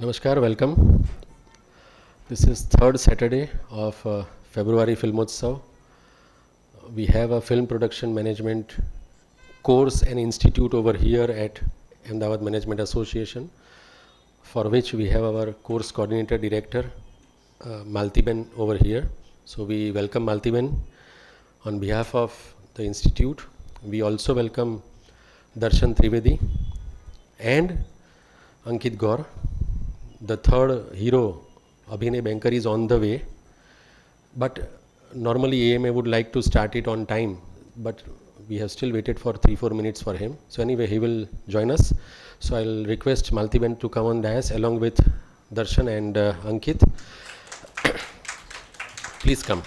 Namaskar, welcome. This is third Saturday of February Filmotsav. We have a film production management course and institute over here at Ahmedabad Management Association, for which we have our course coordinator director Maltiben over here. So we welcome Maltiben on behalf of the institute. We also welcome Darshan Trivedi and Ankit Gaur. The third hero, Abhinay Bankar, is on the way, but normally AMA would like to start it on time, but we have still waited for 3-4 minutes for him. So anyway, he will join us. So I'll request Maltiben to come on dais along with Darshan and Ankit. Please come.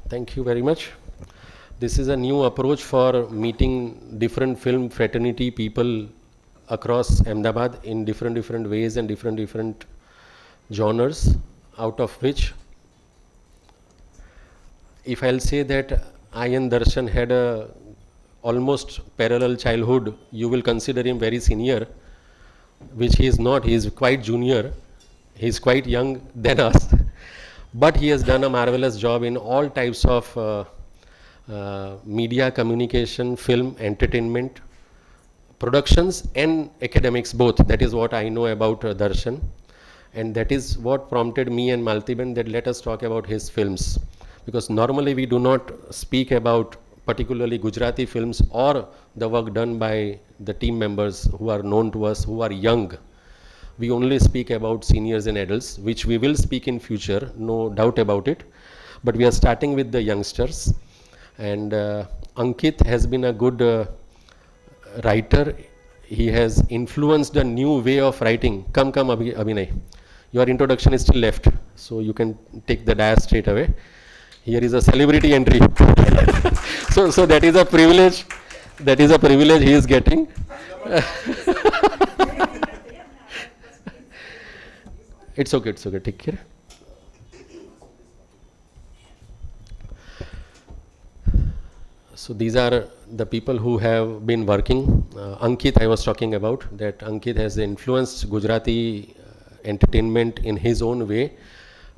Thank you very much. This is a new approach for meeting different film fraternity people across Ahmedabad in different ways and different genres, out of which, if I'll say that I and Darshan had a almost parallel childhood, you will consider him very senior, which he is not. He is quite junior. He is quite young than us, but he has done a marvelous job in all types of media, communication, film, entertainment, productions and academics both. That is what I know about Darshan, and that is what prompted me and Maltiben that let us talk about his films, because normally we do not speak about particularly Gujarati films or the work done by the team members who are known to us, who are young. We only speak about seniors and adults, which we will speak in future, no doubt about it, but we are starting with the youngsters. And Ankit has been a good writer. He has influenced a new way of writing. Come, Abhinay. Your introduction is still left, so you can take the dais straight away. Here is a celebrity entry. so that is a privilege. That is a privilege he is getting. It's okay. Take care. So these are the people who have been working. Ankit, I was talking about, that Ankit has influenced Gujarati entertainment in his own way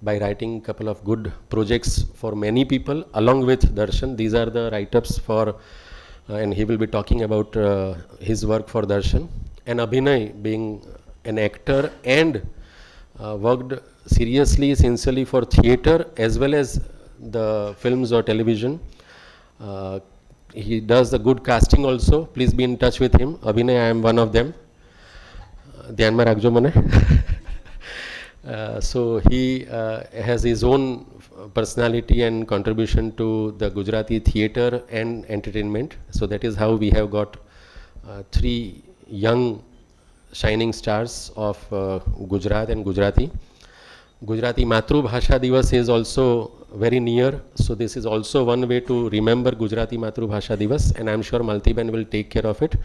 by writing a couple of good projects for many people along with Darshan. These are the write-ups for, and he will be talking about his work for Darshan. And Abhinay, being an actor and worked seriously, sincerely for theatre as well as the films or television. He does the good casting also. Please be in touch with him. Abhinay, I am one of them. Dhyan mein rakhjo mane. So he has his own personality and contribution to the Gujarati theatre and entertainment. So that is how we have got three young shining stars of Gujarat and Gujarati. Gujarati Matru Bhasha Divas is also very near, so this is also one way to remember Gujarati Matru Bhasha Divas, and I am sure Maltiben will take care of it.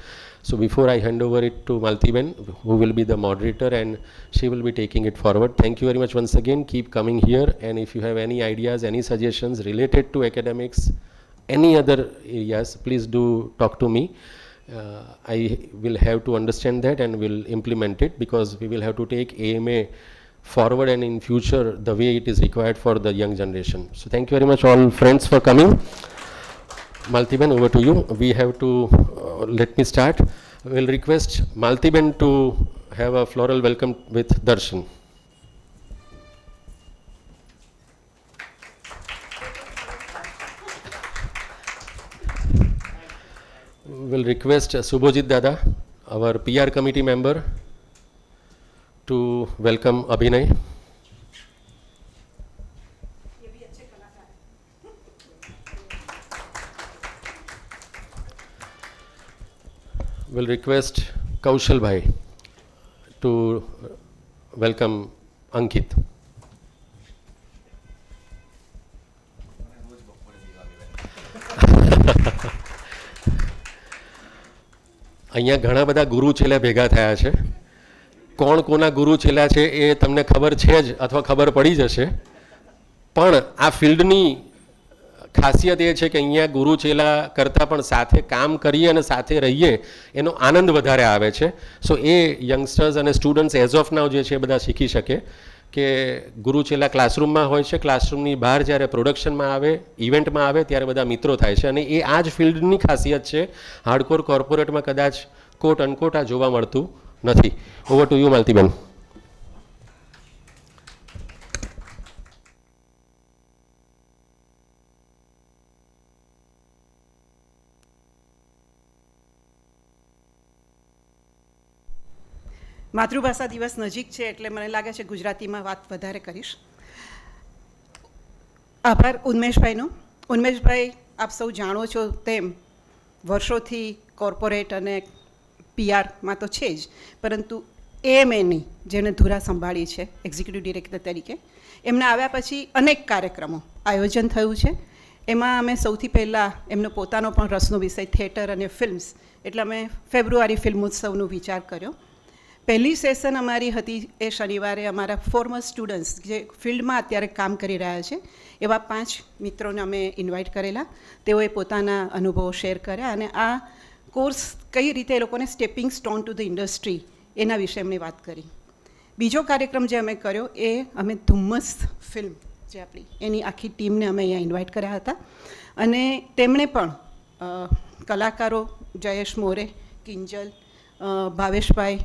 So before I hand over it to Maltiben, who will be the moderator, and she will be taking it forward. Thank you very much once again. Keep coming here, and if you have any ideas, any suggestions related to academics, any other areas, please do talk to me. I will have to understand that and will implement it, because we will have to take AMA forward and in future the way it is required for the young generation. So thank you very much all friends for coming. Maltiben, over to you. We have to, let me start. We will request Maltiben to have a floral welcome with Darshan. We will request Subhojit Dada, our PR committee member, to welcome Abhinay. Will request Kaushal Bhai to welcome Ankit. અહીંયા ઘણા બધા ગુરુ છેલ્લે ભેગા થયા છે. કોણ કોના ગુરુ છેલ્લા છે એ તમને ખબર છે જ અથવા ખબર પડી જશે, પણ આ ફિલ્ડની ખાસિયત એ છે કે અહીંયા ગુરુ ચેલા કરતાં પણ સાથે કામ કરીએ અને સાથે રહીએ એનો આનંદ વધારે આવે છે. સો એ યંગસ્ટર્સ અને સ્ટુડન્ટ્સ એઝ ઓફ નાવ જે છે એ બધા શીખી શકે કે ગુરુ ચેલા ક્લાસરૂમમાં હોય છે, ક્લાસરૂમની બહાર જ્યારે પ્રોડક્શનમાં આવે, ઇવેન્ટમાં આવે ત્યારે બધા મિત્રો થાય છે. અને એ આ જ ફિલ્ડની ખાસિયત છે. હાર્ડકોર કોર્પોરેટમાં કદાચ કોટ અનકોટ આ જોવા મળતું નથી. Over to you Maltiben. માતૃભાષા દિવસ નજીક છે એટલે મને લાગે છે ગુજરાતીમાં વાત વધારે કરીશ. આભાર ઉન્મેશભાઈનો. ઉન્મેશભાઈ, આપ સૌ જાણો છો તેમ વર્ષોથી કોર્પોરેટ અને પીઆરમાં તો છે જ, પરંતુ એએમએની જેને ધુરા સંભાળી છે એક્ઝિક્યુટિવ ડિરેક્ટર તરીકે, એમના આવ્યા પછી અનેક કાર્યક્રમો આયોજન થયું છે. એમાં અમે સૌથી પહેલાં એમનો પોતાનો પણ રસનો વિષય થિયેટર અને ફિલ્મ્સ, એટલે અમે ફેબ્રુઆરી ફિલ્મોત્સવનો વિચાર કર્યો. પહેલી સેશન અમારી હતી એ શનિવારે અમારા ફોર્મર સ્ટુડન્ટ્સ જે ફિલ્ડમાં અત્યારે કામ કરી રહ્યા છે એવા 5 મિત્રોને અમે ઇન્વાઇટ કરેલા. તેઓએ પોતાના અનુભવો શેર કર્યા અને આ કોર્સ કઈ રીતે એ લોકોને stepping stone to the industry એના વિશે એમણે વાત કરી. બીજો કાર્યક્રમ જે અમે કર્યો એ અમે ધુમ્મસ ફિલ્મ જે આપણી એની આખી ટીમને અમે અહીંયા ઇન્વાઇટ કર્યા હતા અને તેમણે પણ કલાકારો જયેશ મોરે, કિંજલ, ભાવેશભાઈ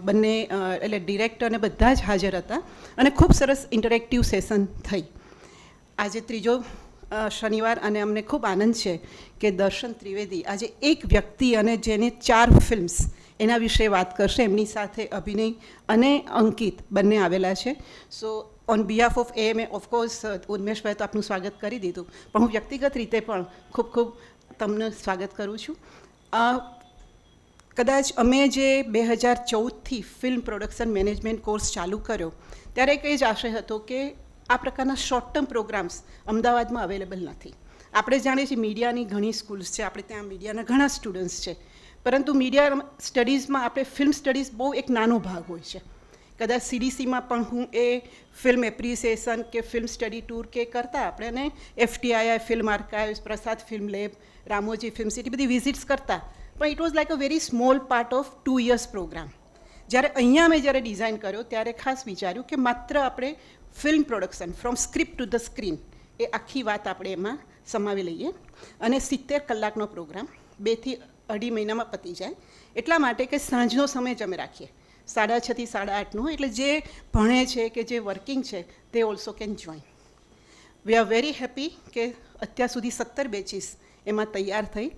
બંને એટલે ડિરેક્ટરને બધા જ હાજર હતા અને ખૂબ સરસ ઇન્ટરેક્ટિવ સેશન થઈ. આજે ત્રીજો શનિવાર અને અમને ખૂબ આનંદ છે કે દર્શન ત્રિવેદી આજે એક વ્યક્તિ અને જેને 4 ફિલ્મ્સ એના વિશે વાત કરશે. એમની સાથે અભિનય અને અંકિત બંને આવેલા છે. So on behalf of AMA of course ઉન્મેશભાઈ તો આપનું સ્વાગત કરી દીધું, પણ હું વ્યક્તિગત રીતે પણ ખૂબ ખૂબ તમને સ્વાગત કરું છું. કદાચ અમે જે 2014થી ફિલ્મ પ્રોડક્શન મેનેજમેન્ટ કોર્સ ચાલુ કર્યો ત્યારે એક જ આશય હતો કે આ પ્રકારના શોર્ટ ટર્મ પ્રોગ્રામ્સ અમદાવાદમાં અવેલેબલ નથી. આપણે જાણીએ છીએ મીડિયાની ઘણી સ્કૂલ્સ છે, આપણે ત્યાં મીડિયાના ઘણા સ્ટુડન્ટ્સ છે, પરંતુ મીડિયા સ્ટડીઝમાં આપણે ફિલ્મ સ્ટડીઝ બહુ એક નાનો ભાગ હોય છે. કદાચ સીડીસીમાં પણ હું એ ફિલ્મ એપ્રિસિએશન કે ફિલ્મ સ્ટડી ટૂર કે કરતાં આપણે અને FTI film archives, Prasad film lab, Ramoji film city બધી વિઝિટ્સ કરતા, પણ it was like a very small part of 2 years program. જ્યારે અહીંયા મેં જ્યારે ડિઝાઇન કર્યો ત્યારે ખાસ વિચાર્યું કે માત્ર આપણે film production from script to the screen એ આખી વાત આપણે એમાં સમાવી લઈએ અને 70 કલાકનો પ્રોગ્રામ 2 થી 2.5 મહિનામાં પતી જાય. એટલા માટે કે સાંજનો સમય જ અમે રાખીએ 6:30 થી 8:30નો, એટલે જે ભણે છે કે જે વર્કિંગ છે તે also can join. We are very happy કે અત્યાર સુધી 17 બેચીસ એમાં તૈયાર થઈ,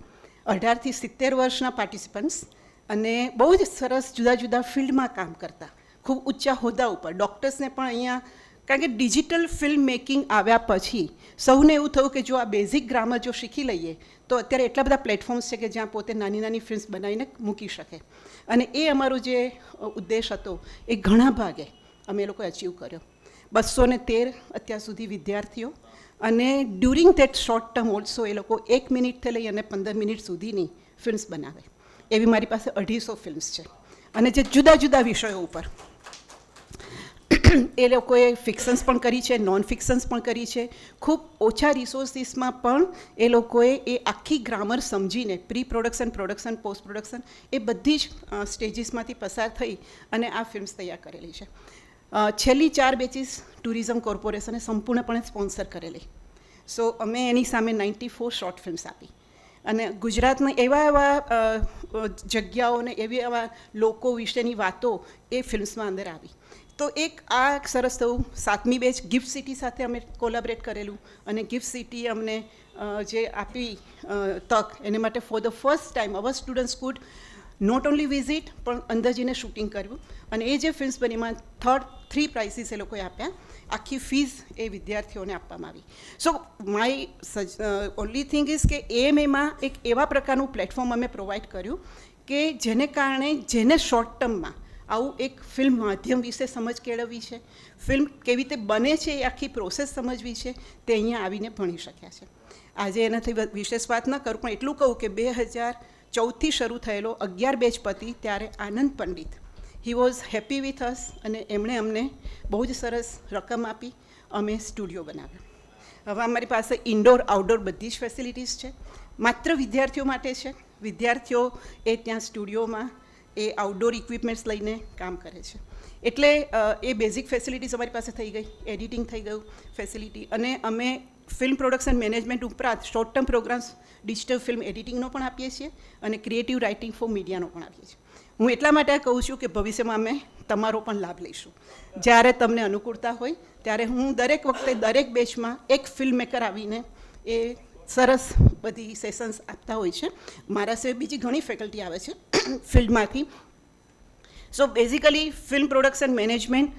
18 થી 70 વર્ષના પાર્ટિસિપન્ટ્સ અને બહુ જ સરસ જુદા જુદા ફિલ્ડમાં કામ કરતા ખૂબ ઊંચા હોદ્દા ઉપર ડૉક્ટર્સને પણ અહીંયા, કારણ કે ડિજિટલ ફિલ્મ મેકિંગ આવ્યા પછી સૌને એવું થયું કે જો આ બેઝિક ગ્રામર જો શીખી લઈએ તો અત્યારે એટલા બધા પ્લેટફોર્મ્સ છે કે જ્યાં પોતે નાની નાની ફિલ્મ્સ બનાવીને મૂકી શકે. અને એ અમારો જે ઉદ્દેશ હતો એ ઘણા ભાગે અમે લોકોએ અચીવ કર્યો. 213 અત્યાર સુધી વિદ્યાર્થીઓ અને during that short term also એ લોકો 1 મિનિટથી લઈ અને 15 મિનિટ સુધીની ફિલ્મ્સ બનાવે. એવી મારી પાસે 250 ફિલ્મ્સ છે અને જે જુદા જુદા વિષયો ઉપર એ લોકોએ ફિક્શન્સ પણ કરી છે, નોન ફિક્શન્સ પણ કરી છે. ખૂબ ઓછા રિસોર્સિસમાં પણ એ લોકોએ એ આખી ગ્રામર સમજીને pre production, production, post production એ બધી જ સ્ટેજીસમાંથી પસાર થઈ અને આ ફિલ્મ્સ તૈયાર કરેલી છે. છેલ્લી 4 બેચીસ ટુરિઝમ કોર્પોરેશને સંપૂર્ણપણે સ્પોન્સર કરેલી. સો અમે એની સામે 94 શોર્ટ ફિલ્મ્સ આપી અને ગુજરાતના એવા જગ્યાઓને એવા લોકો વિશેની વાતો એ ફિલ્મ્સમાં અંદર આવી. તો એક આ સરસ થયું. 7મી બેચ ગિફ્ટ સિટી સાથે અમે કોલાબરેટ કરેલું અને ગિફ્ટ સિટી અમને જે આપી તક એને માટે for the first time our students could not only visit પણ અંદર જઈને શૂટિંગ કર્યું અને એ જે ફિલ્મ્સ બની એમાં 3 પ્રાઇઝીસ એ લોકોએ આપ્યા. આખી ફીઝ એ વિદ્યાર્થીઓને આપવામાં આવી. સો માય ઓનલી થિંગ ઇઝ કે એએમએમાં એક એવા પ્રકારનું પ્લેટફોર્મ અમે પ્રોવાઈડ કર્યું કે જેને કારણે જેને શોર્ટ ટર્મમાં આવું એક ફિલ્મ માધ્યમ વિશે સમજ કેળવવી છે, ફિલ્મ કેવી રીતે બને છે એ આખી પ્રોસેસ સમજવી છે, તે અહીંયા આવીને ભણી શક્યા છે. આજે એનાથી વિશેષ વાત ન કરું પણ એટલું કહું કે 2014થી શરૂ થયેલો 11 બેચ પતી ત્યારે Anand Pandit he was happy with us અને એમણે અમને બહુ જ સરસ રકમ આપી. અમે સ્ટુડિયો બનાવ્યો હવે અમારી પાસે ઇન્ડોર આઉટડોર બધી જ ફેસિલિટીઝ છે. માત્ર વિદ્યાર્થીઓ માટે છે. વિદ્યાર્થીઓ એ ત્યાં સ્ટુડિયોમાં એ આઉટડોર ઇક્વિપમેન્ટ્સ લઈને કામ કરે છે. એટલે એ બેઝિક ફેસિલિટીઝ અમારી પાસે થઈ ગઈ, એડિટિંગ થઈ ગયું ફેસિલિટી, અને અમે ફિલ્મ પ્રોડક્શન મેનેજમેન્ટ ઉપરાંત short term programmes digital film એડિટિંગનો પણ આપીએ છીએ અને ક્રિએટિવ રાઇટિંગ ફોર મીડિયાનો પણ આપીએ છીએ. હું એટલા માટે આ કહું છું કે ભવિષ્યમાં અમે તમારો પણ લાભ લઈશું. જ્યારે તમને અનુકૂળતા હોય ત્યારે હું દરેક વખતે દરેક બેચમાં એક ફિલ્મ મેકર આવીને એ સરસ બધી સેશન્સ આપતા હોય છે. મારા સિવાય બીજી ઘણી ફેકલ્ટી આવે છે ફિલ્ડમાંથી. So basically film production management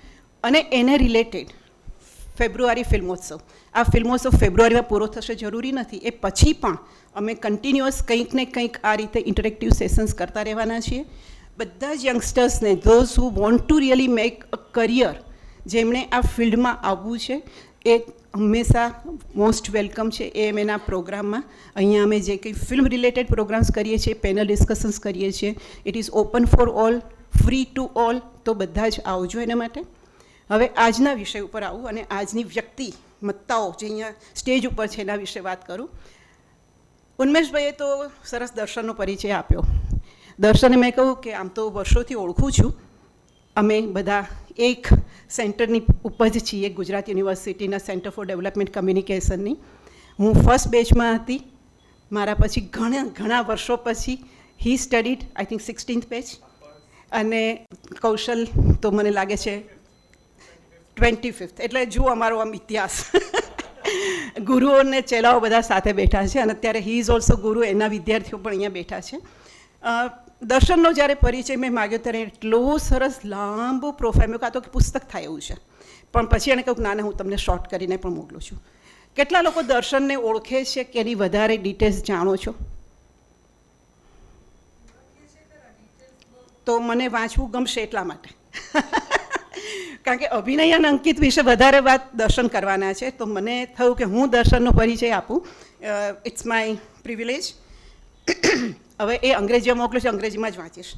અને એને રિલેટેડ ફેબ્રુઆરી ફિલ્મોત્સવ, આ ફિલ્મોત્સવ ફેબ્રુઆરીમાં પૂરો થશે જરૂરી નથી, એ પછી પણ અમે કન્ટિન્યુઅસ કંઈક ને કંઈક આ રીતે ઇન્ટરેક્ટિવ સેશન્સ કરતા રહેવાના છીએ. બધા જ યંગસ્ટર્સને, those who want to really make a career, જેમણે આ ફિલ્ડમાં આવવું છે, એ હંમેશા મોસ્ટ વેલકમ છે એમ એના પ્રોગ્રામમાં. અહીંયા અમે જે કંઈ ફિલ્મ રિલેટેડ પ્રોગ્રામ્સ કરીએ છીએ, પેનલ ડિસ્કશન્સ કરીએ છીએ, it is open for all, free to all. તો બધા જ આવજો એના માટે. હવે આજના વિષય ઉપર આવું અને આજની વ્યક્તિમત્તાઓ જે અહીંયા સ્ટેજ ઉપર છે એના વિશે વાત કરું. ઉન્મેશભાઈએ તો સરસ દર્શનનો પરિચય આપ્યો. દર્શને મેં કહ્યું કે આમ તો વર્ષોથી ઓળખું છું, અમે બધા એક સેન્ટરની ઉપજ છીએ, ગુજરાત યુનિવર્સિટીના સેન્ટર ફોર ડેવલપમેન્ટ કમ્યુનિકેશનની. હું ફર્સ્ટ બેચમાં હતી. મારા પછી ઘણા વર્ષો પછી he studied I think 16th batch, અને કૌશલ તો મને લાગે છે 25th. એટલે જુઓ અમારો આમ ઇતિહાસ. ગુરુઓ અને ચેલાઓ બધા સાથે બેઠા છે, અને અત્યારે હી ઇઝ ઓલ્સો ગુરુ, એના વિદ્યાર્થીઓ પણ અહીંયા બેઠા છે. દર્શનનો જ્યારે પરિચય મેં માગ્યો ત્યારે એટલો સરસ લાંબો પ્રોફાઇલ, મેં કાં તો પુસ્તક થાય એવું છે, પણ પછી એણે કહ્યું ના, હું તમને શોર્ટ કરીને પણ મોકલું છું. કેટલા લોકો દર્શનને ઓળખે છે કે એની વધારે ડિટેલ્સ જાણો છો? તો મને વાંચવું ગમશે એટલા માટે. કારણ કે અભિનય અને અંકિત વિશે વધારે વાત દર્શન કરવાના છે, તો મને થયું કે હું દર્શનનો પરિચય આપું. It's my privilege. હવે એ અંગ્રેજીમાં મોકલું છું, અંગ્રેજીમાં જ વાંચીશ.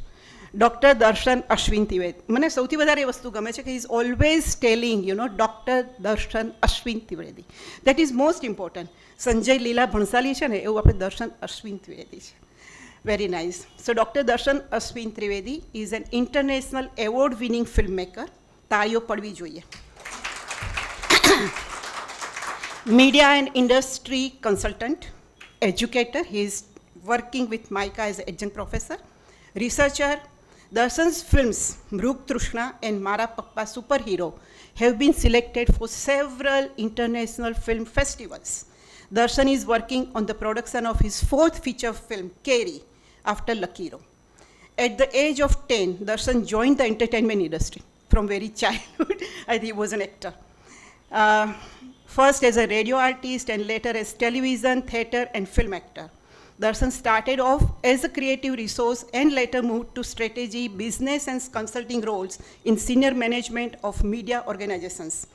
ડૉક્ટર દર્શન અશ્વિન ત્રિવેદી. મને સૌથી વધારે એ વસ્તુ ગમે છે કે ઇઝ ઓલવેઝ ટેલિંગ ડૉક્ટર દર્શન Ashwin Trivedi. That is most important. Sanjay લીલા ભણસાલી છે ને, એવું આપણે દર્શન અશ્વિન ત્રિવેદી છે. Very nice. So Dr. Darshan Ashwin Trivedi is an international award-winning filmmaker. તાળીઓ પડવી જોઈએ. Media and industry consultant, educator. He is working with MICA as an adjunct professor. Researcher. Darshan's films Mrug Trishna and Mara Pappa Superhero have been selected for several international film festivals. Darshan is working on the production of his fourth feature film, Carrie, after Lakiro. At the age of 10, Darshan joined the entertainment industry from very childhood. I think he was an actor. First as a radio artist and later as television, theatre and film actor. Darshan started off as a creative resource and later moved to strategy, business and consulting roles in senior management of media organizations.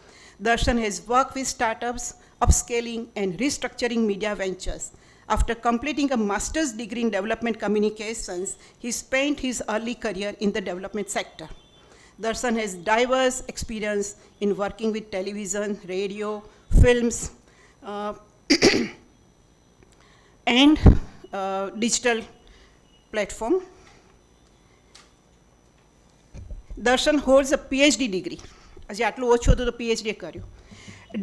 Darshan has worked with startups, upscaling and restructuring media ventures. After completing a master's degree in development communications, he spent his early career in the development sector. Darshan has diverse experience in working with television, radio, films, and digital platform. Darshan holds a PhD degree. આજે આટલું ઓછું હતું તો PhD કર્યું.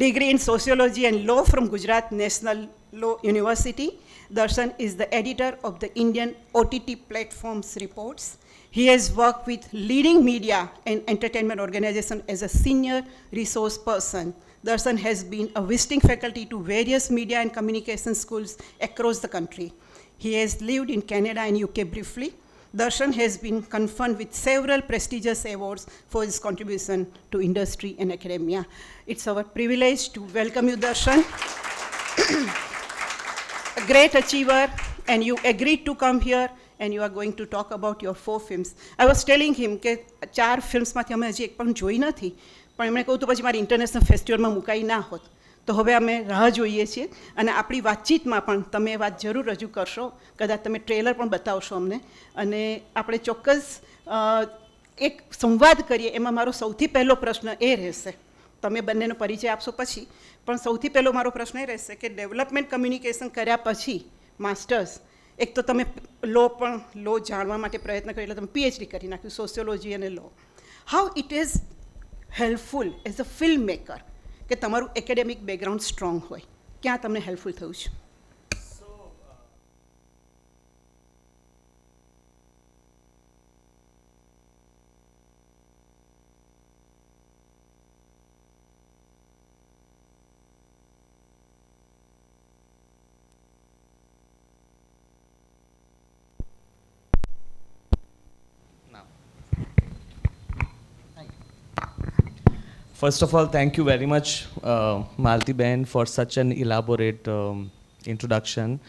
Degree in Sociology and Law from Gujarat National Law University. Darshan is the editor of the Indian OTT Platforms Reports. He has worked with leading media and entertainment organizations as a senior resource person. Darshan has been a visiting faculty to various media and communication schools across the country. He has lived in Canada and UK briefly. Darshan has been conferred with several prestigious awards for his contribution to industry and academia. It's our privilege to welcome you, Darshan. A great achiever, and you agreed to come here, and you are going to talk about your 4 films. I was telling him કે 4 ફિલ્મ્સમાંથી અમે હજી એક પણ જોઈ નથી, પણ એમણે કહ્યું તો પછી મારી ઇન્ટરનેશનલ ફેસ્ટિવલમાં મુકાઈ ના હોત. તો હવે અમે રાહ જોઈએ છીએ, અને આપણી વાતચીતમાં પણ તમે વાત જરૂર રજૂ કરશો. કદાચ તમે ટ્રેલર પણ બતાવશો અમને, અને આપણે ચોક્કસ એક સંવાદ કરીએ. એમાં મારો સૌથી પહેલો પ્રશ્ન એ રહેશે તમે બંનેનો પરિચય આપશો પછી, પણ સૌથી પહેલો મારો પ્રશ્ન એ રહેશે કે ડેવલપમેન્ટ કમ્યુનિકેશન કર્યા પછી માસ્ટર્સ, એક તો તમે લો જાણવા માટે પ્રયત્ન કર્યો, એટલે તમે પીએચડી કરી નાખ્યું સોશિયોલોજી અને law. How it is helpful as a film maker કે તમારું એકેડેમિક બેકગ્રાઉન્ડ સ્ટ્રોંગ હોય, ક્યાં તમને હેલ્પફુલ થયું છે? First of all, thank you very much, Malti Ben, for such an elaborate introduction.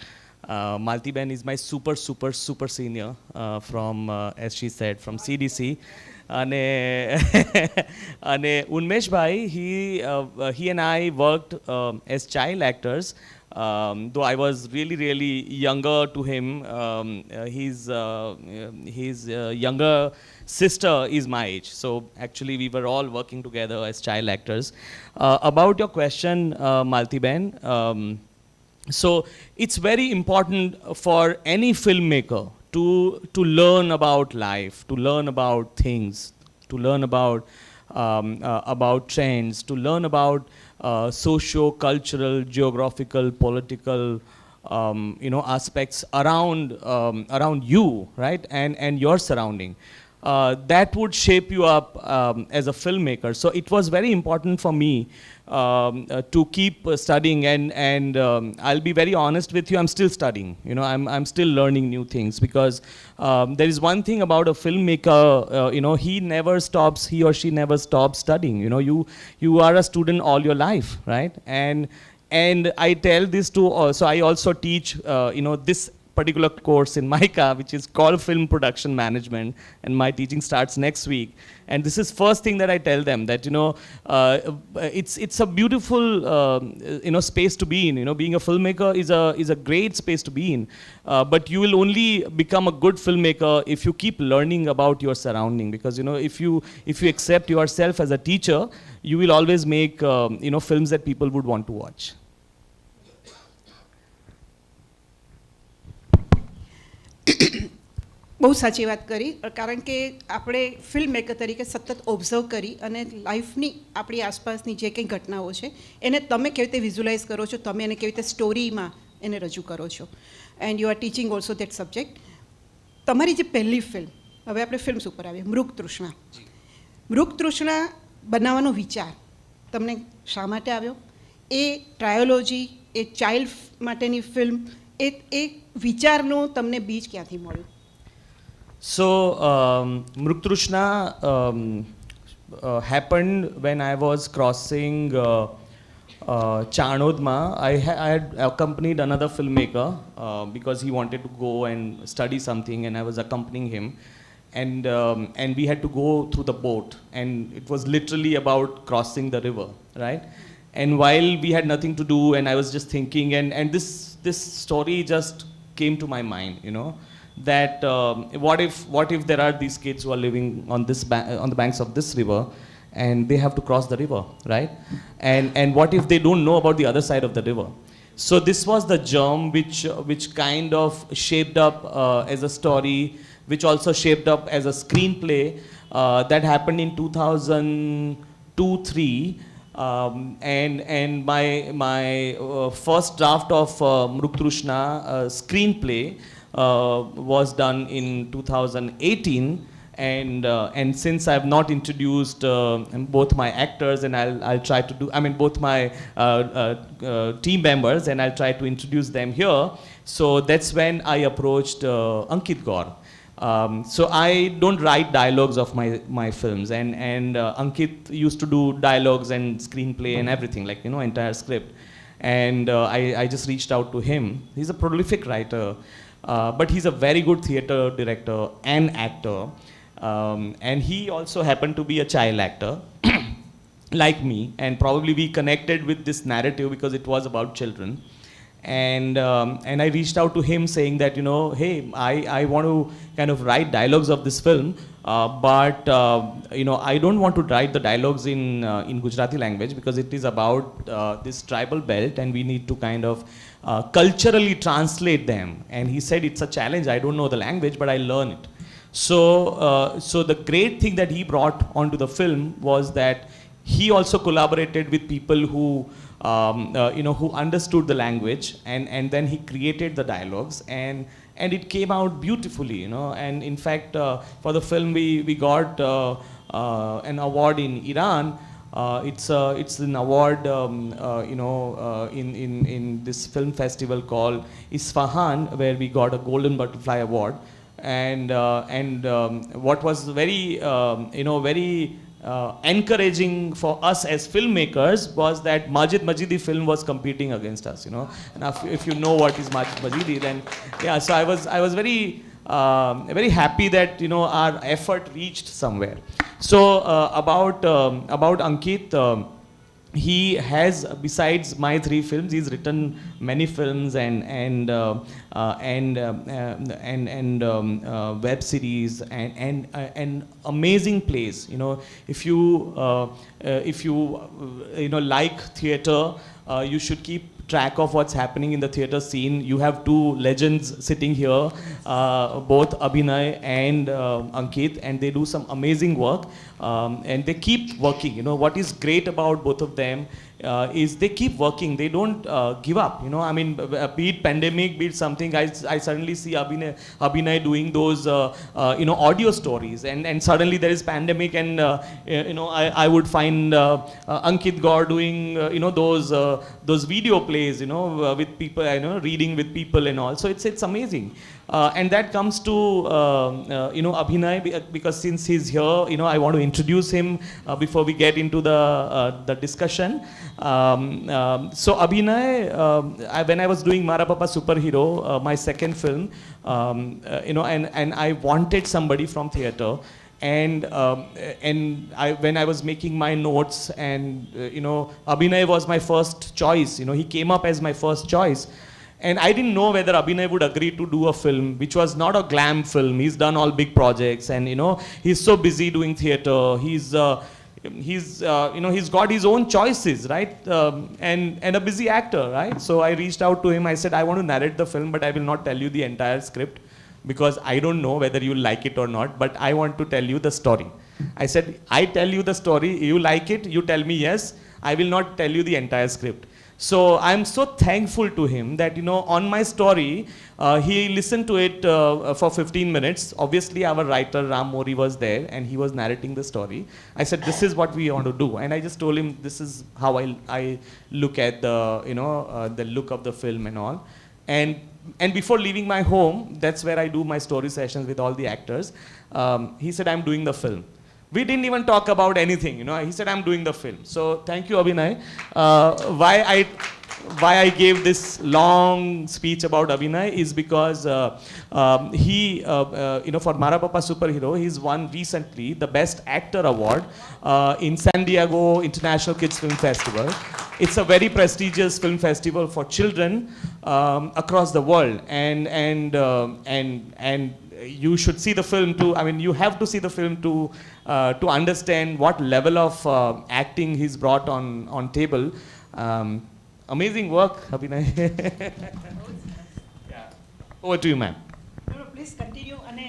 Malti Ben is my super senior from, as she said, from CDC. અને અને Unmesh bhai, he and I worked as child actors. Though I was really younger to him, his younger sister is my age. So actually we were all working together as child actors. About your question, Malti Ben, so it's very important for any filmmaker to learn about life, to learn about things, to learn about trends, to learn about socio-cultural, geographical, political, aspects around you, right, and your surrounding. That would shape you up as a filmmaker. So it was very important for me to keep studying, and I'll be very honest with you, I'm still studying. I'm still learning new things, because there is one thing about a filmmaker, he or she never stops studying. You are a student all your life, right? And I tell this to, so I also teach, this particular course in MICA, which is called Film Production Management, and my teaching starts next week. And this is first thing that I tell them, that it's a beautiful space to be in. Being a filmmaker is a great space to be in, but you will only become a good filmmaker if you keep learning about your surrounding. Because if you accept yourself as a teacher, you will always make films that people would want to watch. બહુ સાચી વાત કરી, કારણ કે આપણે film maker તરીકે સતત observe કરી અને લાઈફની આપણી આસપાસની જે કંઈ ઘટનાઓ છે એને તમે કેવી રીતે વિઝ્યુલાઇઝ કરો છો, તમે એને કેવી રીતે સ્ટોરીમાં એને રજૂ કરો છો, and you are teaching also that subject. તમારી જે પહેલી ફિલ્મ, હવે આપણે ફિલ્મ્સ ઉપર આવીએ, મૃગ તૃષ્ણા બનાવવાનો વિચાર તમને શા માટે આવ્યો? એ ટ્રાયોલોજી, એ ચાઇલ્ડ માટેની ફિલ્મ, એ વિચારનું તમને બીજ ક્યાંથી મળ્યું? So, Mruk Trishna happened when I was crossing Chanodma. I had accompanied another filmmaker because he wanted to go and study something, and I was accompanying him. And we had to go through the boat, and it was literally about crossing the river, right? And while we had nothing to do, and I was just thinking, and this story just came to my mind, that what if there are these kids who are living on on the banks of this river, and they have to cross the river, right? And what if they don't know about the other side of the river? So this was the germ which kind of shaped up as a story, which also shaped up as a screenplay that happened in 2002-03. And my first draft of Mruk Trishna screenplay was done in 2018, and since I have not introduced both my actors, and I'll try to do, both my team members, and I'll try to introduce them here. So that's when I approached Ankit Gaur. So I don't write dialogues of my films, and Ankit used to do dialogues and screenplay and everything, like entire script. And I just reached out to him. He's a prolific writer. But he's a very good theater director and actor. And he also happened to be a child actor, like me. And probably we connected with this narrative because it was about children. And I reached out to him saying that, hey, I want to kind of write dialogues of this film, but I don't want to write the dialogues in Gujarati language because it is about this tribal belt, and we need to kind of culturally translate them. And he said, it's a challenge. I don't know the language, but I learn it. So the great thing that he brought onto the film was that he also collaborated with people who who understood the language, and then he created the dialogues, and it came out beautifully, and in fact for the film we got an award in Iran. It's an award in this film festival called Isfahan, where we got a Golden Butterfly Award. And what was very very encouraging for us as filmmakers was that Majid Majidi film was competing against us, And if you know what is Majid Majidi, then yeah. So I was very very happy that our effort reached somewhere. So about Ankit. He has, besides my 3 films, he's written many films and web series and amazing plays. If you like theater, you should keep track of what's happening in the theater scene. You have 2 legends sitting here, both Abhinay and Ankit, and they do some amazing work, and they keep working. What is great about both of them is they keep working. They don't give up. I mean, be it pandemic, be it something, I suddenly see Abhinay doing those audio stories, and suddenly there is pandemic, and I would find Ankit Gaur doing those video plays, with people, reading with people and all. So it's amazing. And that comes to Abhinay, because since he's here, I want to introduce him before we get into the discussion. So Abhinay, when I was doing Mara Papa Superhero, my second film, and I wanted somebody from theatre. And when I was making my notes, and Abhinay was my first choice. He came up as my first choice. And I didn't know whether Abhinay would agree to do a film, which was not a glam film. He's done all big projects, and he's so busy doing theatre. He's got his own choices, right? And a busy actor, right? So I reached out to him. I said, I want to narrate the film, but I will not tell you the entire script, because I don't know whether you like it or not, but I want to tell you the story. I said, I tell you the story, you like it, you tell me yes, I will not tell you the entire script. So I'm so thankful to him that, on my story, he listened to it for 15 minutes. Obviously, our writer, Ram Mori, was there, and he was narrating the story. I said, this is what we want to do. And I just told him, this is how I look at the look of the film and all. And before leaving my home, that's where I do my story sessions with all the actors. He said, I'm doing the film. We didn't even talk about anything, He said, I'm doing the film. So thank you, Abhinay. Why I gave this long speech about Abhinay is because he, for Mara Papa Superhero, he's won recently the Best Actor Award in San Diego International Kids Film Festival. It's a very prestigious film festival for children across the world, and you should see the film you have to see the film to understand what level of acting he's brought on table. Amazing work, Abhinay. Yeah. Over to you, ma'am. No, please continue. And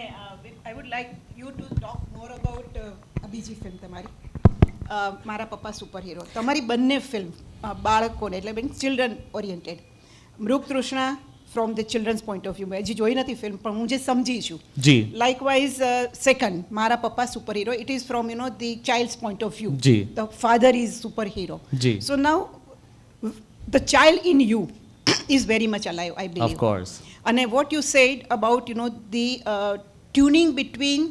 I would like you to talk more about Abhiji film તમારી. મારા પપ્પા superhero તમારી બંને film બાળકોને એટલે means children oriented. Mrig Trishna from the children's point of view. મેં હજી જોઈ નથી ફિલ્મ, પણ હું જે સમજી છું. જી. લાઇકવાઇઝ સેકન્ડ મારા પપ્પા superhero, it is from the child's point of view. જી. The father is superhero. જી. So now the child in you is very much alive, I believe. Of course. And what you said about the tuning between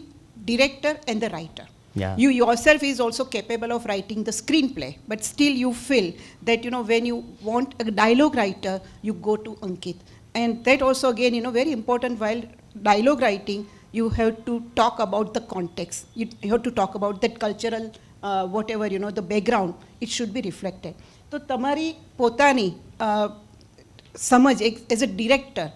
director and the writer. Yeah. You yourself is also capable of writing the screenplay, but still you feel that when you want a dialogue writer, you go to Ankit. And that also again very important. While dialogue writing, you have to talk about the context. You have to talk about that cultural whatever the background. It should be reflected. તો તમારી પોતાની સમજ as a director,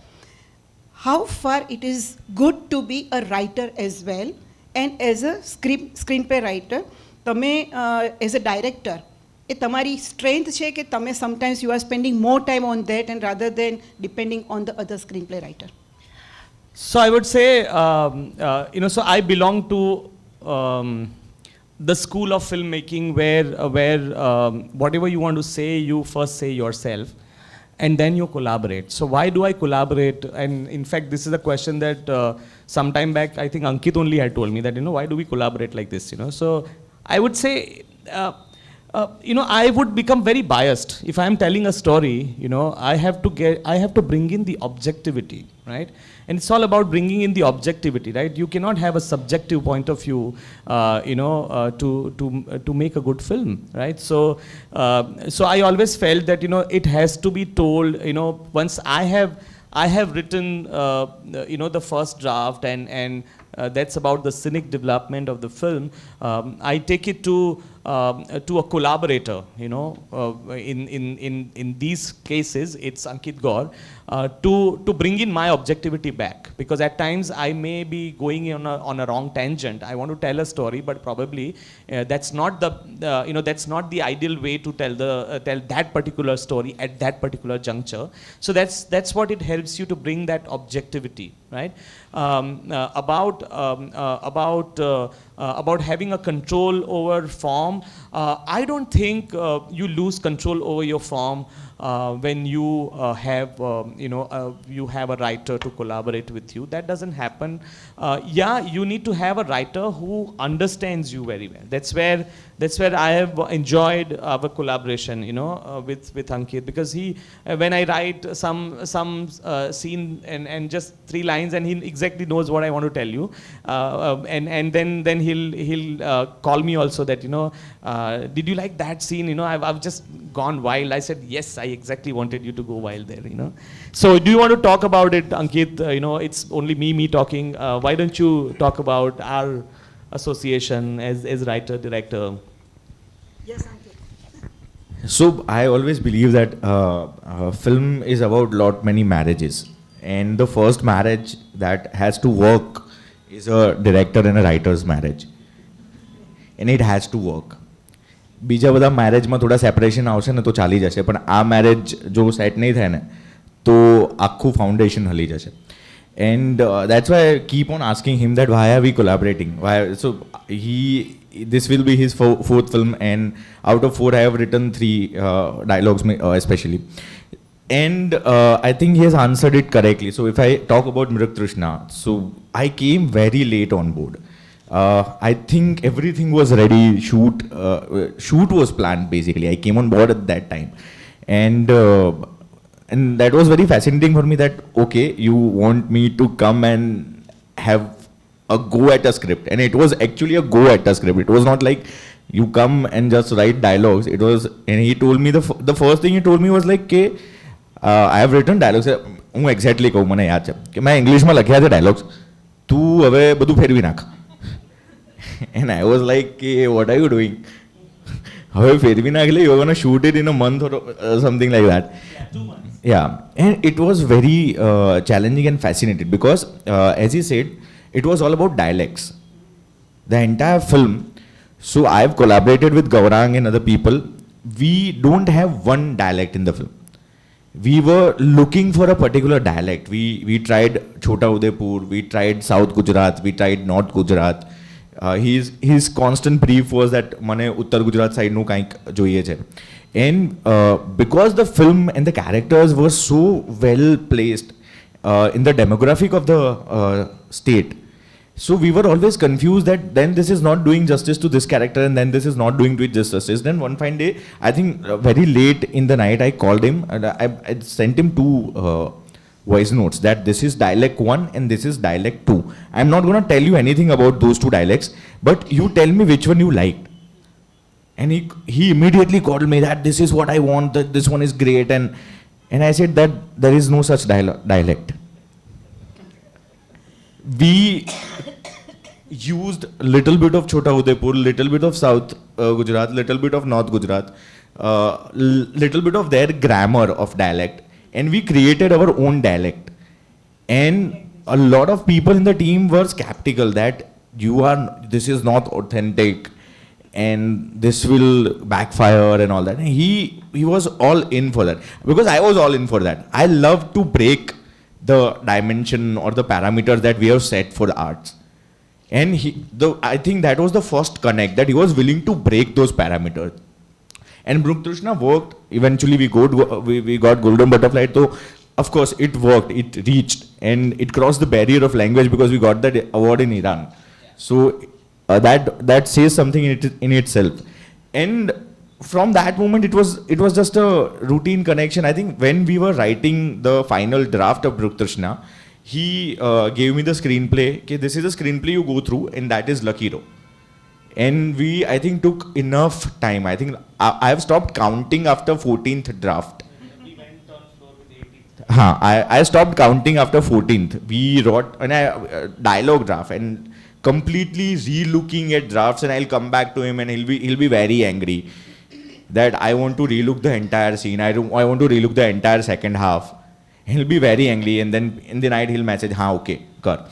how far it is good to be a writer as well, and as a screenplay writer, તમે as a director એ તમારી strength છે કે તમે sometimes you are spending more time on that end rather than depending on the other screenplay writer? So I would say, so I belong to the school of filmmaking where whatever you want to say, you first say yourself, and then you collaborate. So why do I collaborate? And in fact, this is a question that some time back, I think Ankit only had told me that, why do we collaborate like this? So I would say, I would become very biased if I am telling a story. I have to bring in the objectivity, right? And it's all about bringing in the objectivity, right? You cannot have a subjective point of view, to make a good film, right? So I always felt that it has to be told. Once I have written, the first draft, and that's about the scenic development of the film. I take it to a collaborator. In these cases, it's Ankit Gaur, to bring in my objectivity back, because at times I may be going on a wrong tangent. I want to tell a story, but probably that's not that's not the ideal way to tell that particular story at that particular juncture. So that's what it helps you to bring that objectivity, right? About having a control over form, I don't think you lose control over your form when you you have a writer to collaborate with you. That doesn't happen. You need to have a writer who understands you very well. That's where I have enjoyed our collaboration, with Ankit, because he, when I write some scene and just 3 lines, and he exactly knows what I want to tell you, and then he'll call me also that, did you like that scene? I've just gone wild. I said, yes, I exactly wanted you to go wild there. So do you want to talk about it, Ankit? It's only me talking. Why don't you talk about our association as writer director? Yes, Ankit. So I always believe that film is about many marriages, and the first marriage that has to work is a director and a writer's marriage, and it has to work. બીજા બધા મેરેજમાં થોડા separation આવશે ને તો ચાલી જશે, પણ આ મેરેજ જો સેટ નહીં થાય ને તો આખું ફાઉન્ડેશન હલી જશે. And that's why I keep on asking him that why are we collaborating? So this will be his 4th film, and out of 4 I have written 3 dialogues especially. And I think he has answered it correctly. So if I talk about Mruk Trishna, so I came very late on board. I think everything was ready. Shoot was planned basically. I came on board at that time, and that was very fascinating for me. That okay, you want me to come and have a go at a script, and it was actually a go at a script. It was not like you come and just write dialogues. It was, and he told me the first thing he told me was like, okay, I have written dialogues. હું exactly કહું, મને યાદ છે કે મેં ઇંગ્લિશમાં લખ્યા છે ડાયલોગ્સ, તું હવે બધું ફેરવી નાખ. And I was like, what are you doing? હવે ફેરવી નાખ, like you're gonna shoot it in a month or something like that. Yeah, 2 months. Yeah, and it was very challenging and fascinating because, as he said, it was all about dialects. The entire film. So I've collaborated with Gaurang and other people. We don't have one dialect in the film. We were looking for a particular dialect. We tried Chota Udaipur, we tried South Gujarat, we tried North Gujarat. His constant brief was that મને ઉત્તર ગુજરાત સાઈડનું કંઈક જોઈએ છે. And because the film and the characters were so well placed in the demographic of the state, so we were always confused that then this is not doing justice to this character, and then this is not doing this justice. Then one fine day, I think very late in the night, I called him and I sent him 2 voice notes that this is dialect 1 and this is dialect 2. I'm not going to tell you anything about those 2 dialects, but you tell me which one you liked. And he immediately called me that this is what I want, that this one is great, and I said that there is no such dialect. We used little bit of Chota Udaipur, little bit of South Gujarat, little bit of North Gujarat, little bit of their grammar of dialect, and we created our own dialect. And a lot of people in the team were skeptical that this is not authentic and this will backfire and all that. And he was all in for that, because I was all in for that. I love to break the dimension or the parameters that we have set for the arts. And I think that was the first connect, that he was willing to break those parameters. And Brooke worked. Eventually, we got Golden Butterfly. So, of course, it worked. It reached, and it crossed the barrier of language because we got that award in Iran. So that says something in itself. And from that moment, it was just a routine connection. I think when we were writing the final draft of Brooke, he gave me the screenplay. Okay, this is a screenplay you go through, and that is Lakiro. And I think, took enough time. I think I have stopped counting after 14th draft. We went on floor with 18th. I stopped counting after 14th. We wrote a dialogue draft and completely re-looking at drafts, and I'll come back to him and he'll be very angry that I want to relook the entire scene. I want to relook the entire second half. He'll be very angry, and then in the night he'll message, okay, kar.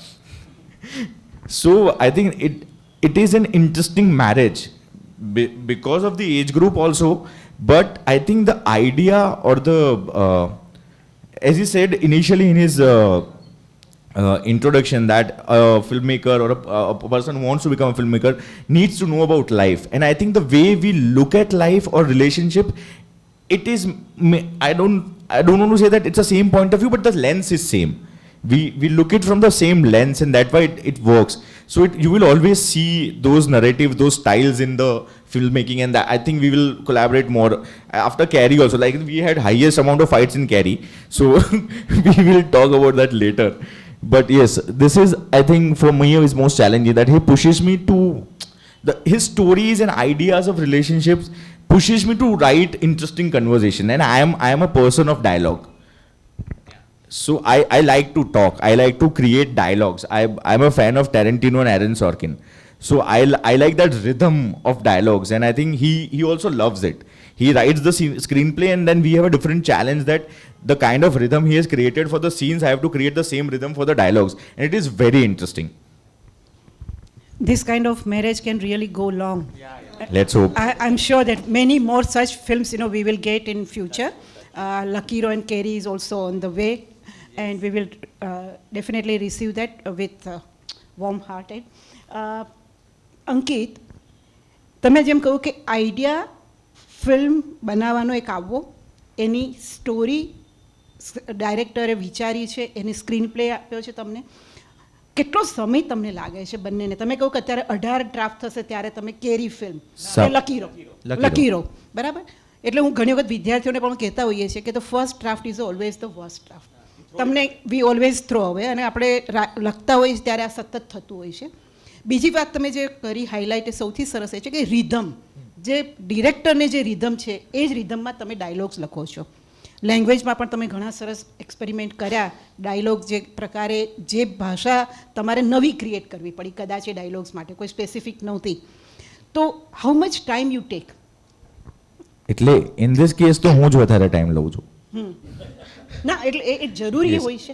So I think it is an interesting marriage because of the age group also, but I think the idea or as he said initially in his introduction, that a filmmaker or a person who wants to become a filmmaker needs to know about life. And I think the way we look at life or relationship, it is, I don't want to say that it's the same point of view, but the lens is same. We look it from the same lens, and that's why it works. So you will always see those narratives, those styles in the filmmaking, and I think we will collaborate more after Carrie also. Like, we had highest amount of fights in Carrie, so we will talk about that later. But yes, this is, I think, for me is most challenging, that he pushes me to his stories and ideas of relationships pushes me to write interesting conversation, and I am a person of dialogue. So I like to talk. I like to create dialogues. I'm a fan of Tarantino and Aaron Sorkin. So I like that rhythm of dialogues, and I think he also loves it. He writes the screenplay, and then we have a different challenge, that the kind of rhythm he has created for the scenes, I have to create the same rhythm for the dialogues, and it is very interesting. This kind of marriage can really go long. Let's hope. I'm sure that many more such films, we will get in future. Lakiro and Carrie is also on the way, and we will definitely receive that with warm-hearted. અંકિત, તમે જેમ કહ્યું કે idea film બનાવવાનો એક આવવો, એની story ડાયરેક્ટરે વિચારી છે, એની screen play આપ્યો છે તમને, કેટલો સમય તમને લાગે છે બંનેને? તમે કહું કે અત્યારે 18 ડ્રાફ્ટ થશે ત્યારે તમે કેરી ફિલ્મ, લકીરો, બરાબર? એટલે હું ઘણી વખત વિદ્યાર્થીઓને પણ કહેતા હોઈએ છીએ કે the first draft is always the worst draft. તમને વી ઓલવેઝ થ્રો અવે, અને આપણે લખતા હોઈએ ત્યારે આ સતત થતું હોય છે. બીજી વાત તમે જે કરી હાઇલાઇટ, એ સૌથી સરસ એ છે કે રિધમ, જે ડિરેક્ટરને જે રિધમ છે એ જ રિધમમાં તમે ડાયલોગ્સ લખો છો. લેંગ્વેજમાં પણ તમે ઘણા સરસ એક્સપેરિમેન્ટ કર્યા. ડાયલોગ જે પ્રકારે, જે ભાષા તમારે નવી ક્રિએટ કરવી પડી કદાચ એ ડાયલોગ્સ માટે, કોઈ સ્પેસિફિક નહોતી. તો how much time you take? એટલે ઇન ધીસ કેસ તો હું જ વધારે ટાઈમ લઉં છું. ના, એટલે એ જરૂરી હોય છે?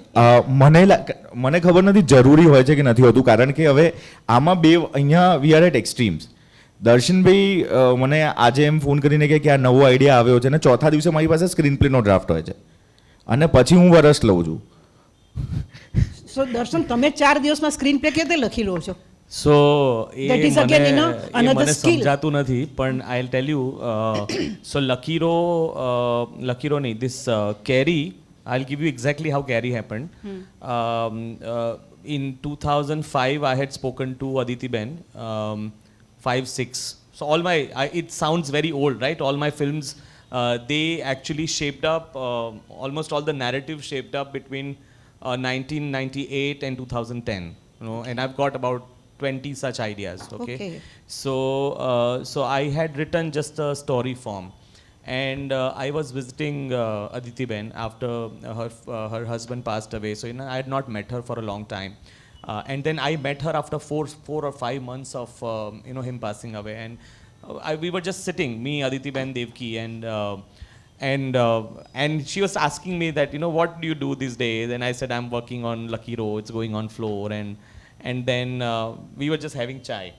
મને ખબર નથી જરૂરી હોય છે કે નથી હોતું, કારણ કે હવે આમાં અહીંયા વી આર એટ એક્સ્ટ્રીમ્સ. દર્શનભાઈ મને આજે એમ ફોન કરીને કે આ નવો આઈડિયા આવ્યો છે, અને ચોથા દિવસે મારી પાસે સ્ક્રીન પ્લેનો ડ્રાફ્ટ હોય છે, અને પછી હું વરસ લઉં છું. સો દર્શન, તમે 4 દિવસમાં સ્ક્રીન પ્લે કેવી રીતે લખી લો છો? So મને સમજાતું નથી, પણ I'll tell you. So Lakiro nahi, this Carrie, I'll give you exactly how Carrie happened. In 2005 I had spoken to Aditi Ben, 5-6. So it sounds very old, right? All my films, they actually shaped up, almost all the narrative shaped up between 1998 and 2010, and I've got about 20 such ideas. Okay. So I had written just a story form, and I was visiting Aditi Ben after her husband passed away. So I had not met her for a long time, and then I met her after 4 or 5 months of him passing away, and we were just sitting, me, Aditi Ben, Devki, and she was asking me that, what do you do these days? And I said, I'm working on Lucky Road, it's going on floor. And then we were just having chai.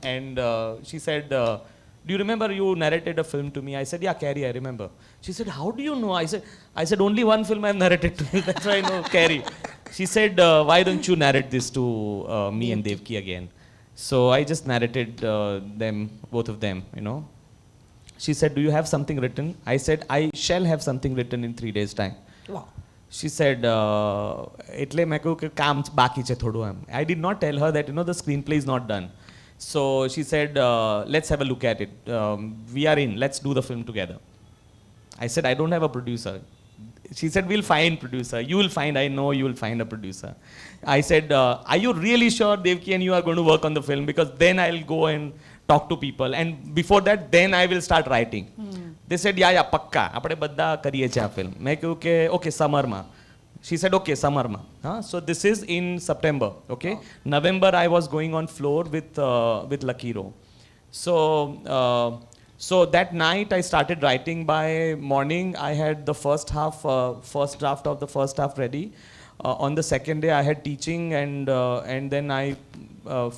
And she said, do you remember you narrated a film to me? I said, yeah, Carrie, I remember. She said, how do you know? I said, only one film I've narrated to you. That's why I know Carrie. She said, why don't you narrate this to me and Devki again? So I just narrated them, both of them, She said, do you have something written? I said, I shall have something written in 3 days' time. Wow. She said, એટલે મેં કહ્યું કે કામ બાકી છે થોડું એમ. I did not tell her that, the screenplay is not done. So she said, let's have a look at it. We are in, let's do the film together. I said, I don't have a producer. She said, we'll find producer. You will find, I know you will find a producer. I said, are you really sure, Devki, and you are going to work on the film? Because then I'll go and talk to people. And before that, then I will start writing. They said, yeah, pakka. આપણે બધા કરીએ છીએ આ film. મેં કહ્યું કે, okay, summer માં. She said, okay, summer માં. So this is in September, okay? November, I was going on floor with Lakiro. So that night, I started writing. By morning, I had the first draft of the first half ready. On the second day, I had teaching, and then I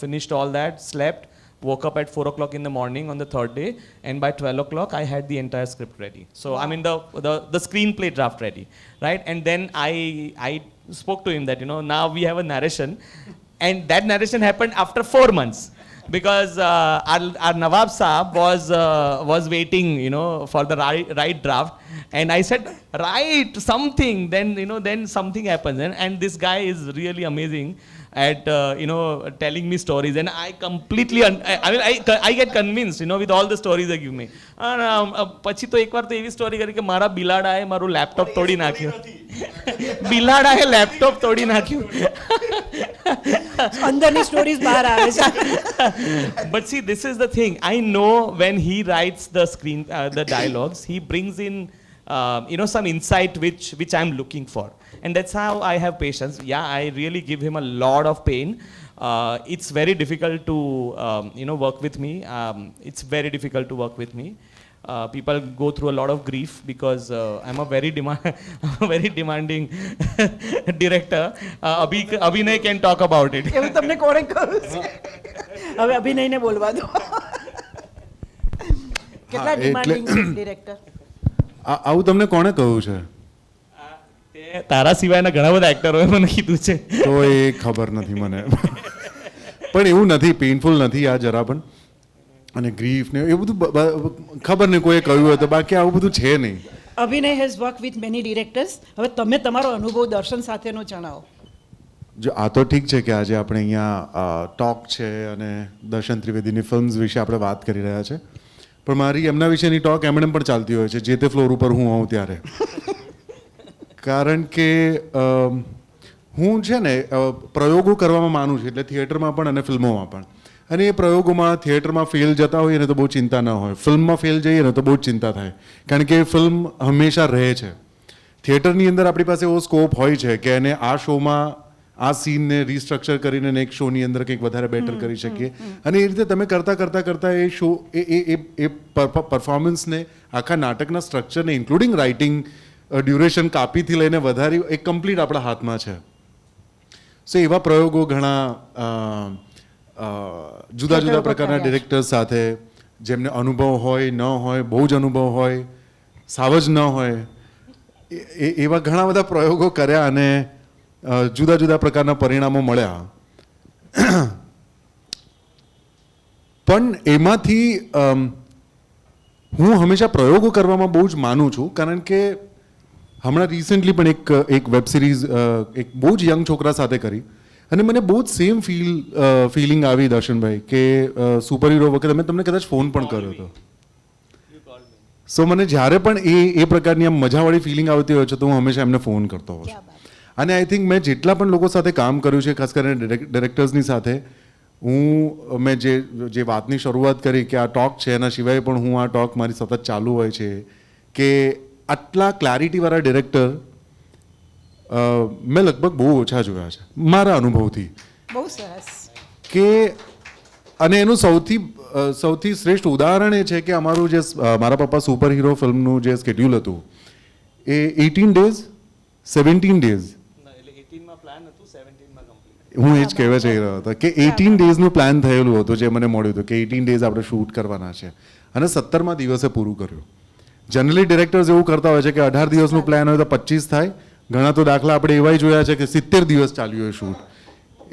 finished all that, slept, woke up at 4 o'clock in the morning on the third day, and by 12 o'clock, I had the entire script ready. So, I mean, the screenplay draft ready, right? And then I spoke to him that, now we have a narration, and that narration happened after 4 months. Because our Nawab Saab was waiting, for the right draft, and I said, write something. Then then something happens, and this guy is really amazing at telling me stories, and I completely I get convinced, with all the stories they give me. પછી તો એકવાર તો એવી story કરી કે મારા બિલાડાએ મારું laptop તોડી નાખ્યું. બિલાડાએ લેપટોપ તોડી નાખ્યું. અંદરની સ્ટોરીઝ બહાર આવે છે. But see, this is the thing. I know when he writes the dialogues, he brings in some insight which I'm looking for, and that's how I have patience. Yeah, I really give him a lot of pain. It's very difficult to work with me. It's very difficult to work with me. People go through a lot of grief because I'm a very demanding director. Abhinay can talk about it. એવું તમને કોણે કહ્યું છે? હવે અભિનયને બોલવા દો. કેટલા demanding છે ડિરેક્ટર? આવું તમને કોણે કહ્યું છે? તારા સિવાયના ઘણા બધા એક્ટરોએ મને કીધું છે. તો એ ખબર નથી મને. પણ એવું નથી, પેઇનફુલ નથી આ જરા પણ. અને ગ્રીફ ને એ બધું ખબર નહીં કોઈએ કહ્યું હોય તો, બાકી આવું બધું છે નહીં. અભિનય has work with many directors. હવે તમે તમારો અનુભવ દર્શન સાથેનો જણાવો. જો આ તો ઠીક છે કે આજે આપણે અહીંયા ટોક છે અને દર્શન ત્રિવેદીની ફિલ્મ્સ વિશે આપણે વાત કરી રહ્યા છે, પણ મારી એમના વિશેની ટોક એમણે પણ ચાલતી હોય છે જે તે ફ્લોર ઉપર હું હોઉં ત્યારે. કારણ કે હું છે ને પ્રયોગો કરવામાં માનું છું, એટલે થિયેટરમાં પણ અને ફિલ્મોમાં પણ. અને એ પ્રયોગોમાં થિયેટરમાં ફેલ જતા હોઈએ ને તો બહુ ચિંતા ન હોય, ફિલ્મમાં ફેલ જઈએ ને તો બહુ જ ચિંતા થાય, કારણ કે ફિલ્મ હંમેશા રહે છે. થિયેટરની અંદર આપણી પાસે એવો સ્કોપ હોય છે કે એને આ શોમાં આ સીનને રિસ્ટ્રક્ચર કરીને નેક્સ્ટ શોની અંદર કંઈક વધારે બેટર કરી શકીએ. અને એ રીતે તમે કરતાં એ શો એ પરફોર્મન્સને, આખા નાટકના સ્ટ્રક્ચરને ઇન્ક્લુડિંગ રાઇટિંગ, ડ્યુરેશન કાપીથી લઈને વધારી એક કમ્પ્લીટ આપણા હાથમાં છે. સો એવા પ્રયોગો ઘણા જુદા જુદા પ્રકારના ડિરેક્ટર્સ સાથે, જેમને અનુભવ હોય ન હોય, બહુ જ અનુભવ હોય, સાવ જ ન હોય, એવા ઘણા બધા પ્રયોગો કર્યા અને જુદા જુદા પ્રકારના પરિણામો મળ્યા. પણ એમાંથી હું હંમેશા પ્રયોગો કરવામાં બહુ જ માનું છું, કારણ કે હમણાં રિસેન્ટલી પણ એક વેબ સિરીઝ એક બહુ જ યંગ છોકરા સાથે કરી, અને મને બહુ જ સેમ ફિલિંગ આવી દર્શનભાઈ કે સુપર હીરો વખતે મેં તમને કદાચ ફોન પણ કર્યો હતો. સો મને જ્યારે પણ એ પ્રકારની આમ મજાવાળી ફિલિંગ આવતી હોય છે તો હું હંમેશા એમને ફોન કરતો હોઉં છું. અને આઈ થિંક મેં જેટલા પણ લોકો સાથે કામ કર્યું છે, ખાસ કરીને ડિરેક્ટર્સની સાથે, મેં જે વાતની શરૂઆત કરી કે આ ટોક છે, એના સિવાય પણ હું આ ટોક મારી સતત ચાલુ હોય છે કે આટલા ક્લારિટીવાળા ડિરેક્ટર મેં લગભગ બહુ ઓછા જોયા છે મારા અનુભવથી. બહુ સરસ. કે અને એનું સૌથી સૌથી શ્રેષ્ઠ ઉદાહરણ એ છે કે અમારું જે મારા પપ્પા સુપર હીરો ફિલ્મનું જે સ્કેડ્યુલ હતું એ 18 ડેઝ 17 ડેઝ હું એ જ કહેવા જઈ રહ્યો હતો કે 18 ડેઝનું પ્લાન થયેલું હતું જે મને મળ્યું હતું કે 18 ડેઝ આપણે શૂટ કરવાના છે અને 17મા દિવસે પૂરું કર્યું. જનરલી ડિરેક્ટર્સ એવું કરતા હોય છે કે 18 દિવસનું પ્લાન હોય તો 25 થાય. ઘણા તો દાખલા આપણે એવાય જોયા છે કે 70 દિવસ ચાલ્યું હોય શૂટ.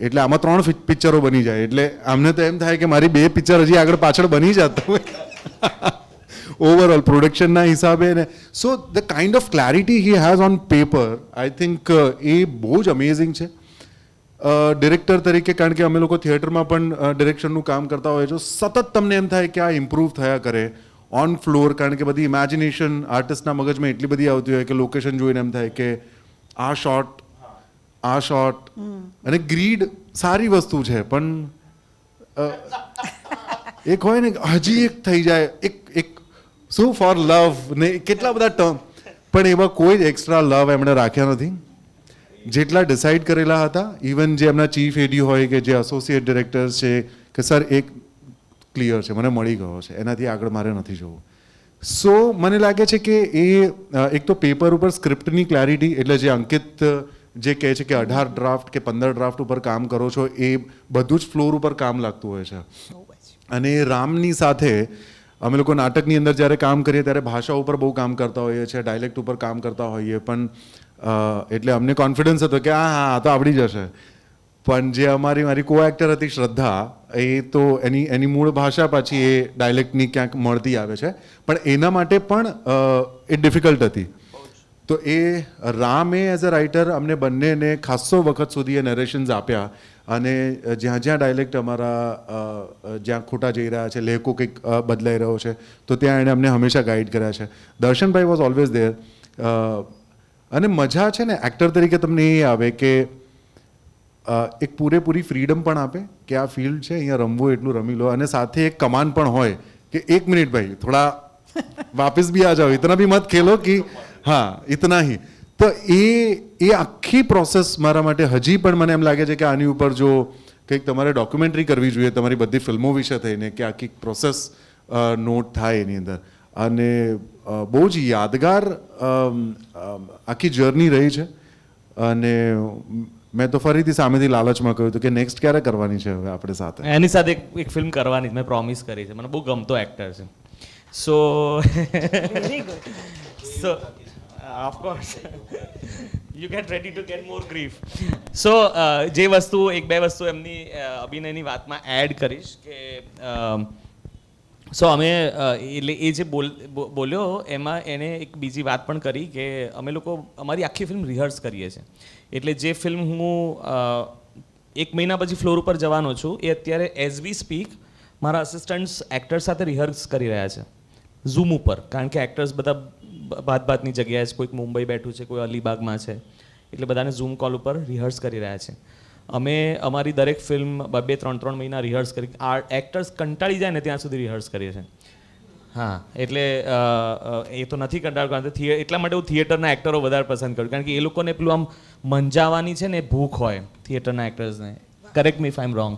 એટલે આમાં 3 પિક્ચરો બની જાય. એટલે અમને તો એમ થાય કે મારી 2 પિક્ચર હજી આગળ પાછળ બની જતા હોય ઓવરઓલ પ્રોડક્શનના હિસાબે ને. So the kind of clarity he has on paper I think એ બહુ જ અમેઝિંગ છે ડિરેક્ટર તરીકે. કારણ કે અમે લોકો થિયેટરમાં પણ ડિરેક્શનનું કામ કરતા હોય છે. સતત તમને એમ થાય કે આ ઇમ્પ્રૂવ થયા કરે ઓન ફ્લોર. કારણ કે બધી ઇમેજિનેશન આર્ટિસ્ટના મગજમાં એટલી બધી આવતી હોય કે લોકેશન જોઈને એમ થાય કે આ શોટ અને ગ્રીડ સારી વસ્તુ છે પણ એક હોય ને હજી એક થઈ જાય એક શું ફોર લવ ને કેટલા બધા ટર્મ પણ એવા કોઈ જ એક્સ્ટ્રા લવ એમણે રાખ્યા નથી જેટલા ડિસાઇડ કરેલા હતા. ઇવન જે એમના ચીફ એડી હોય કે જે એસોસિએટ ડિરેક્ટર્સ છે કે સર એક ક્લિયર છે મને મળી ગયો છે એનાથી આગળ મારે નથી જવું. સો મને લાગે છે કે એ એક તો પેપર ઉપર સ્ક્રિપ્ટની ક્લેરિટી એટલે જે અંકિત જે કહે છે કે 18 ડ્રાફ્ટ કે 15 ડ્રાફ્ટ ઉપર કામ કરો છો એ બધું જ ફ્લોર ઉપર કામ લાગતું હોય છે. અને રામની સાથે અમે લોકો નાટકની અંદર જ્યારે કામ કરીએ ત્યારે ભાષા ઉપર બહુ કામ કરતા હોઈએ છીએ, ડાયલેક્ટ ઉપર કામ કરતા હોઈએ. પણ એટલે અમને કોન્ફિડન્સ હતો કે હા આ તો આવડી જશે. પણ જે મારી કો એક્ટર હતી શ્રદ્ધા એ તો એની મૂળ ભાષા પાછી એ ડાયલેક્ટની ક્યાંક મળતી આવે છે પણ એના માટે પણ એ ડિફિકલ્ટ હતી. તો એ રામે એઝ અ રાઇટર અમને બંનેને ખાસ્સો વખત સુધી એ નરેશન્સ આપ્યા અને જ્યાં જ્યાં ડાયલેક્ટ અમારા જ્યાં ખોટા જઈ રહ્યા છે લેખો કંઈક બદલાઈ રહ્યો છે તો ત્યાં એણે અમને હંમેશા ગાઈડ કર્યા છે. Darshanbhai was always there. અને મજા છે ને એક્ટર તરીકે તમને એ આવે કે એક પૂરેપૂરી ફ્રીડમ પણ આપે કે આ ફિલ્ડ છે અહીંયા રમવું એટલું રમી લો અને સાથે એક કમાન્ડ પણ હોય કે 1 મિનિટ ભાઈ થોડા વાપસ બી આ જાઓ ઇતના બી મત ખેલો કે હા ઇતના હી. તો એ આખી પ્રોસેસ મારા માટે હજી પણ મને એમ લાગે છે કે આની ઉપર જો કંઈક તમારે ડોક્યુમેન્ટરી કરવી જોઈએ તમારી બધી ફિલ્મો વિશે થઈને કે આખી પ્રોસેસ નોટ થાય એની અંદર. અને બહુ જ યાદગાર આખી જર્ની રહી છે. અને મેં તો ફરીથી સામેથી લાલચમાં કહ્યું હતું કે નેક્સ્ટ ક્યારે કરવાની છે હવે આપણે સાથે. એની સાથે એક ફિલ્મ કરવાની મેં પ્રોમિસ કરી છે. મને બહુ ગમતો એક્ટર છે. So so of course you get ready to get more grief. So જે વસ્તુ 1-2 વસ્તુ એમની અભિનયની વાતમાં એડ કરીશ કે સો અમે એટલે એ જે બોલ્યો એમાં એણે એક બીજી વાત પણ કરી કે અમે લોકો અમારી આખી ફિલ્મ રિહર્સ કરીએ છીએ. એટલે જે ફિલ્મ હું 1 મહિના પછી ફ્લોર ઉપર જવાનો છું એ અત્યારે એઝ વી સ્પીક મારા અસિસ્ટન્ટ્સ એક્ટર્સ સાથે રિહર્સ કરી રહ્યા છે ઝૂમ ઉપર. કારણ કે એક્ટર્સ બધા ભાતની જગ્યાએ છે, કોઈક મુંબઈ બેઠું છે, કોઈ અલીબાગમાં છે, એટલે બધાને ઝૂમ કોલ ઉપર રિહર્સ કરી રહ્યા છે. અમે અમારી દરેક ફિલ્મ 2-3 મહિના રિહર્સ કરી એક્ટર્સ કંટાળી જાય ને ત્યાં સુધી રિહર્સ કરીએ છીએ. હા એટલે એ તો નથી કંટાળો કારણ કે એટલા માટે હું થિયેટરના એક્ટરો વધારે પસંદ કરું કારણ કે એ લોકોને પેલું આમ મંજાવાની છે ને ભૂખ હોય થિયેટરના એક્ટર્સને. Correct me if I am wrong.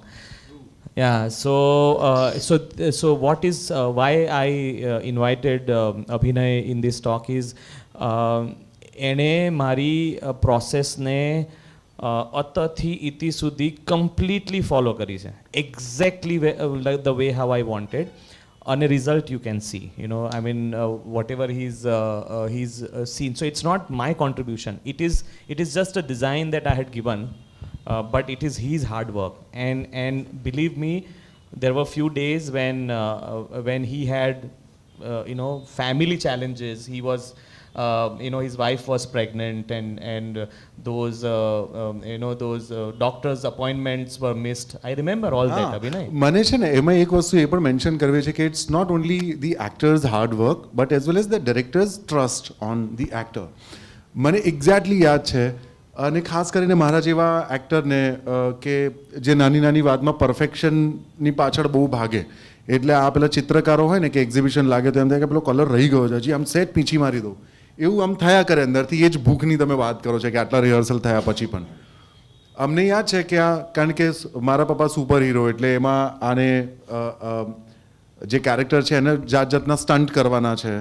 Yeah, so what is why I invited Abhinay in this talk is એણે મારી પ્રોસેસને અતથી ઇતિ સુધી કમ્પ્લીટલી ફોલો કરી છે exactly the way how I wanted. અને result you can see I mean whatever he's seen. So it's not my contribution. It is just a design that I had given. But it is his hard work, and believe me, there were few days when he had family challenges. He was his wife was pregnant, and those those doctor's appointments were missed. I remember all that. Abhinay, મને છે ને એમાં એક વસ્તુ એ પણ mention કરવી છે કે it's not only the actors hard work but as well as the directors trust on the actor. મને એક્ઝેક્ટલી યાદ છે અને ખાસ કરીને મારા જેવા એક્ટરને કે જે નાની વાતમાં પરફેક્શનની પાછળ બહુ ભાગે. એટલે આ પેલા ચિત્રકારો હોય ને કે એક્ઝિબિશન લાગે તો એમ થાય કે પેલો કલર રહી ગયો છે હજી આમ સેટ પીંછી મારી દઉં એવું આમ થયા કરે અંદરથી. એ જ ભૂખની તમે વાત કરો છો કે આટલા રિહર્સલ થયા પછી પણ અમને યાદ છે કે કારણ કે મારા પપ્પા સુપર હીરો એટલે એમાં આને જે કેરેક્ટર છે એને જાત જાતના સ્ટન્ટ કરવાના છે,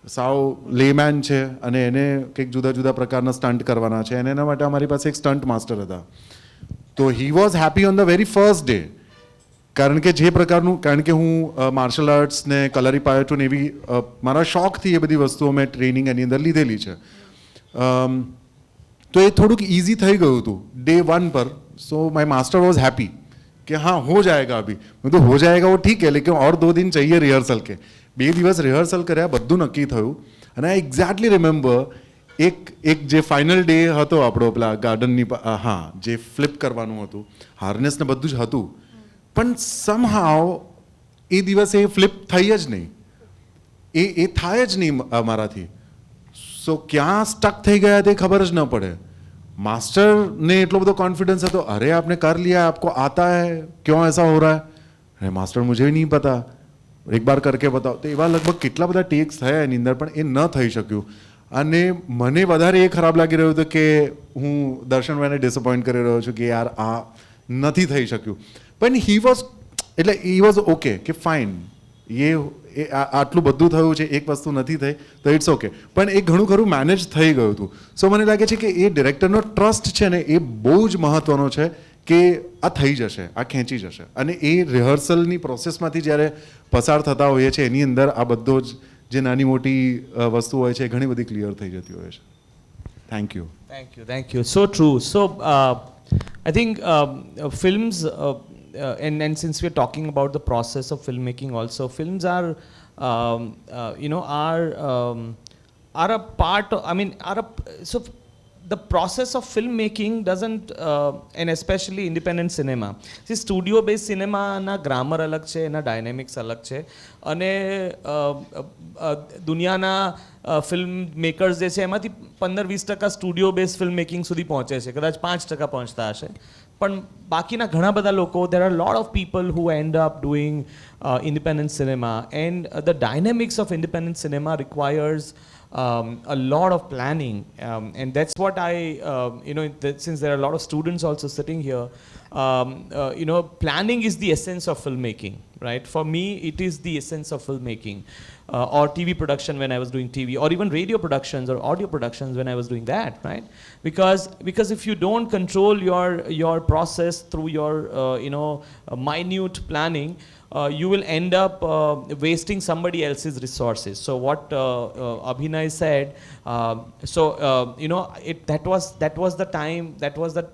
સાવ લેમેન છે અને એને કંઈક જુદા જુદા પ્રકારના સ્ટન્ટ કરવાના છે, અને એના માટે અમારી પાસે એક સ્ટન્ટ માસ્ટર હતા. તો હી was happy on the very first day, કારણ કે જે પ્રકારનું, કારણ કે હું માર્શલ આર્ટ્સ ને કલરી પાયટું ને એવી મારા શોખથી એ બધી વસ્તુઓ મેં ટ્રેનિંગ એની અંદર લીધેલી છે. તો એ થોડુંક ઇઝી થઈ ગયું હતું ડે 1 પર. સો માય માસ્ટર વોઝ हैप्पी कि हाँ हो जाएगा अभी. मैं तो हो जाएगा वो ठीक है, लेकिन और 2 दिन चाहिए रिहर्सल के. 2 દિવસ રિહર્સલ કર્યા, બધું નક્કી થયું, અને આઈ એક્ઝેક્ટલી રિમેમ્બર એક જે ફાઇનલ ડે હતો આપણો પેલા ગાર્ડનની, હા, જે ફ્લિપ કરવાનું હતું, હાર્નેસ ને બધું જ હતું, પણ સમહાવ એ દિવસે એ ફ્લિપ થઈ જ નહીં, એ થાય જ નહીં અમારાથી. સો ક્યાં સ્ટક થઈ ગયા તે ખબર જ ન પડે. मास्टर ने इतना બધો कॉन्फिडेंस है तो अरे आपने कर लिया, आपको आता है, क्यों ऐसा हो रहा है? अरे मास्टर मुझे भी नहीं पता, एक बार करके बताओ. तो એવા લગભગ કેટલા બધા ટેક્સ થયા એની અંદર, પણ એ ન થઈ શક્યું. અને મને વધારે એ ખરાબ લાગી રહ્યું હતું કે હું દર્શનભાઈને ડિસઅપોઇન્ટ કરી રહ્યો છું કે યાર આ નથી થઈ શક્યું. પણ હી વોઝ ઓકે કે ફાઇન, આટલું બધું થયું છે, એક વસ્તુ નથી થઈ તો ઇટ્સ ઓકે. પણ એ ઘણું ખરું મેનેજ થઈ ગયું હતું. સો મને લાગે છે કે એ ડિરેક્ટરનો ટ્રસ્ટ છે ને એ બહુ જ મહત્વનો છે કે આ થઈ જશે, આ ખેંચી જશે. અને એ રિહર્સલની પ્રોસેસમાંથી જ્યારે પસાર થતા હોઈએ છીએ એની અંદર આ બધો જ જે નાની મોટી વસ્તુ હોય છે એ ઘણી બધી ક્લિયર થઈ જતી હોય છે. Thank you. Thank you. So true. So I think films, and since we're talking about the process of filmmaking also, films are, are a part of, so the process of filmmaking doesn't, and especially independent cinema. See, studio based cinema na grammar alag છે, એના dynamics અલગ છે, અને દુનિયાના film makers જે છે એમાંથી 15-20% studio base film making સુધી પહોંચે છે, કદાચ 5% પહોંચતા હશે. પણ બાકીના ઘણા બધા લોકો, there are a lot of people who end up doing independent cinema, and the dynamics of independent cinema requires a lot of planning, and that's what I, since there are a lot of students also sitting here, planning is the essence of filmmaking, right? For me, it is the essence of filmmaking, or TV production when I was doing TV, or even radio productions or audio productions when I was doing that, right? Because if you don't control your process through your minute planning, you will end up wasting somebody else's resources. So what Abhinay said, that was the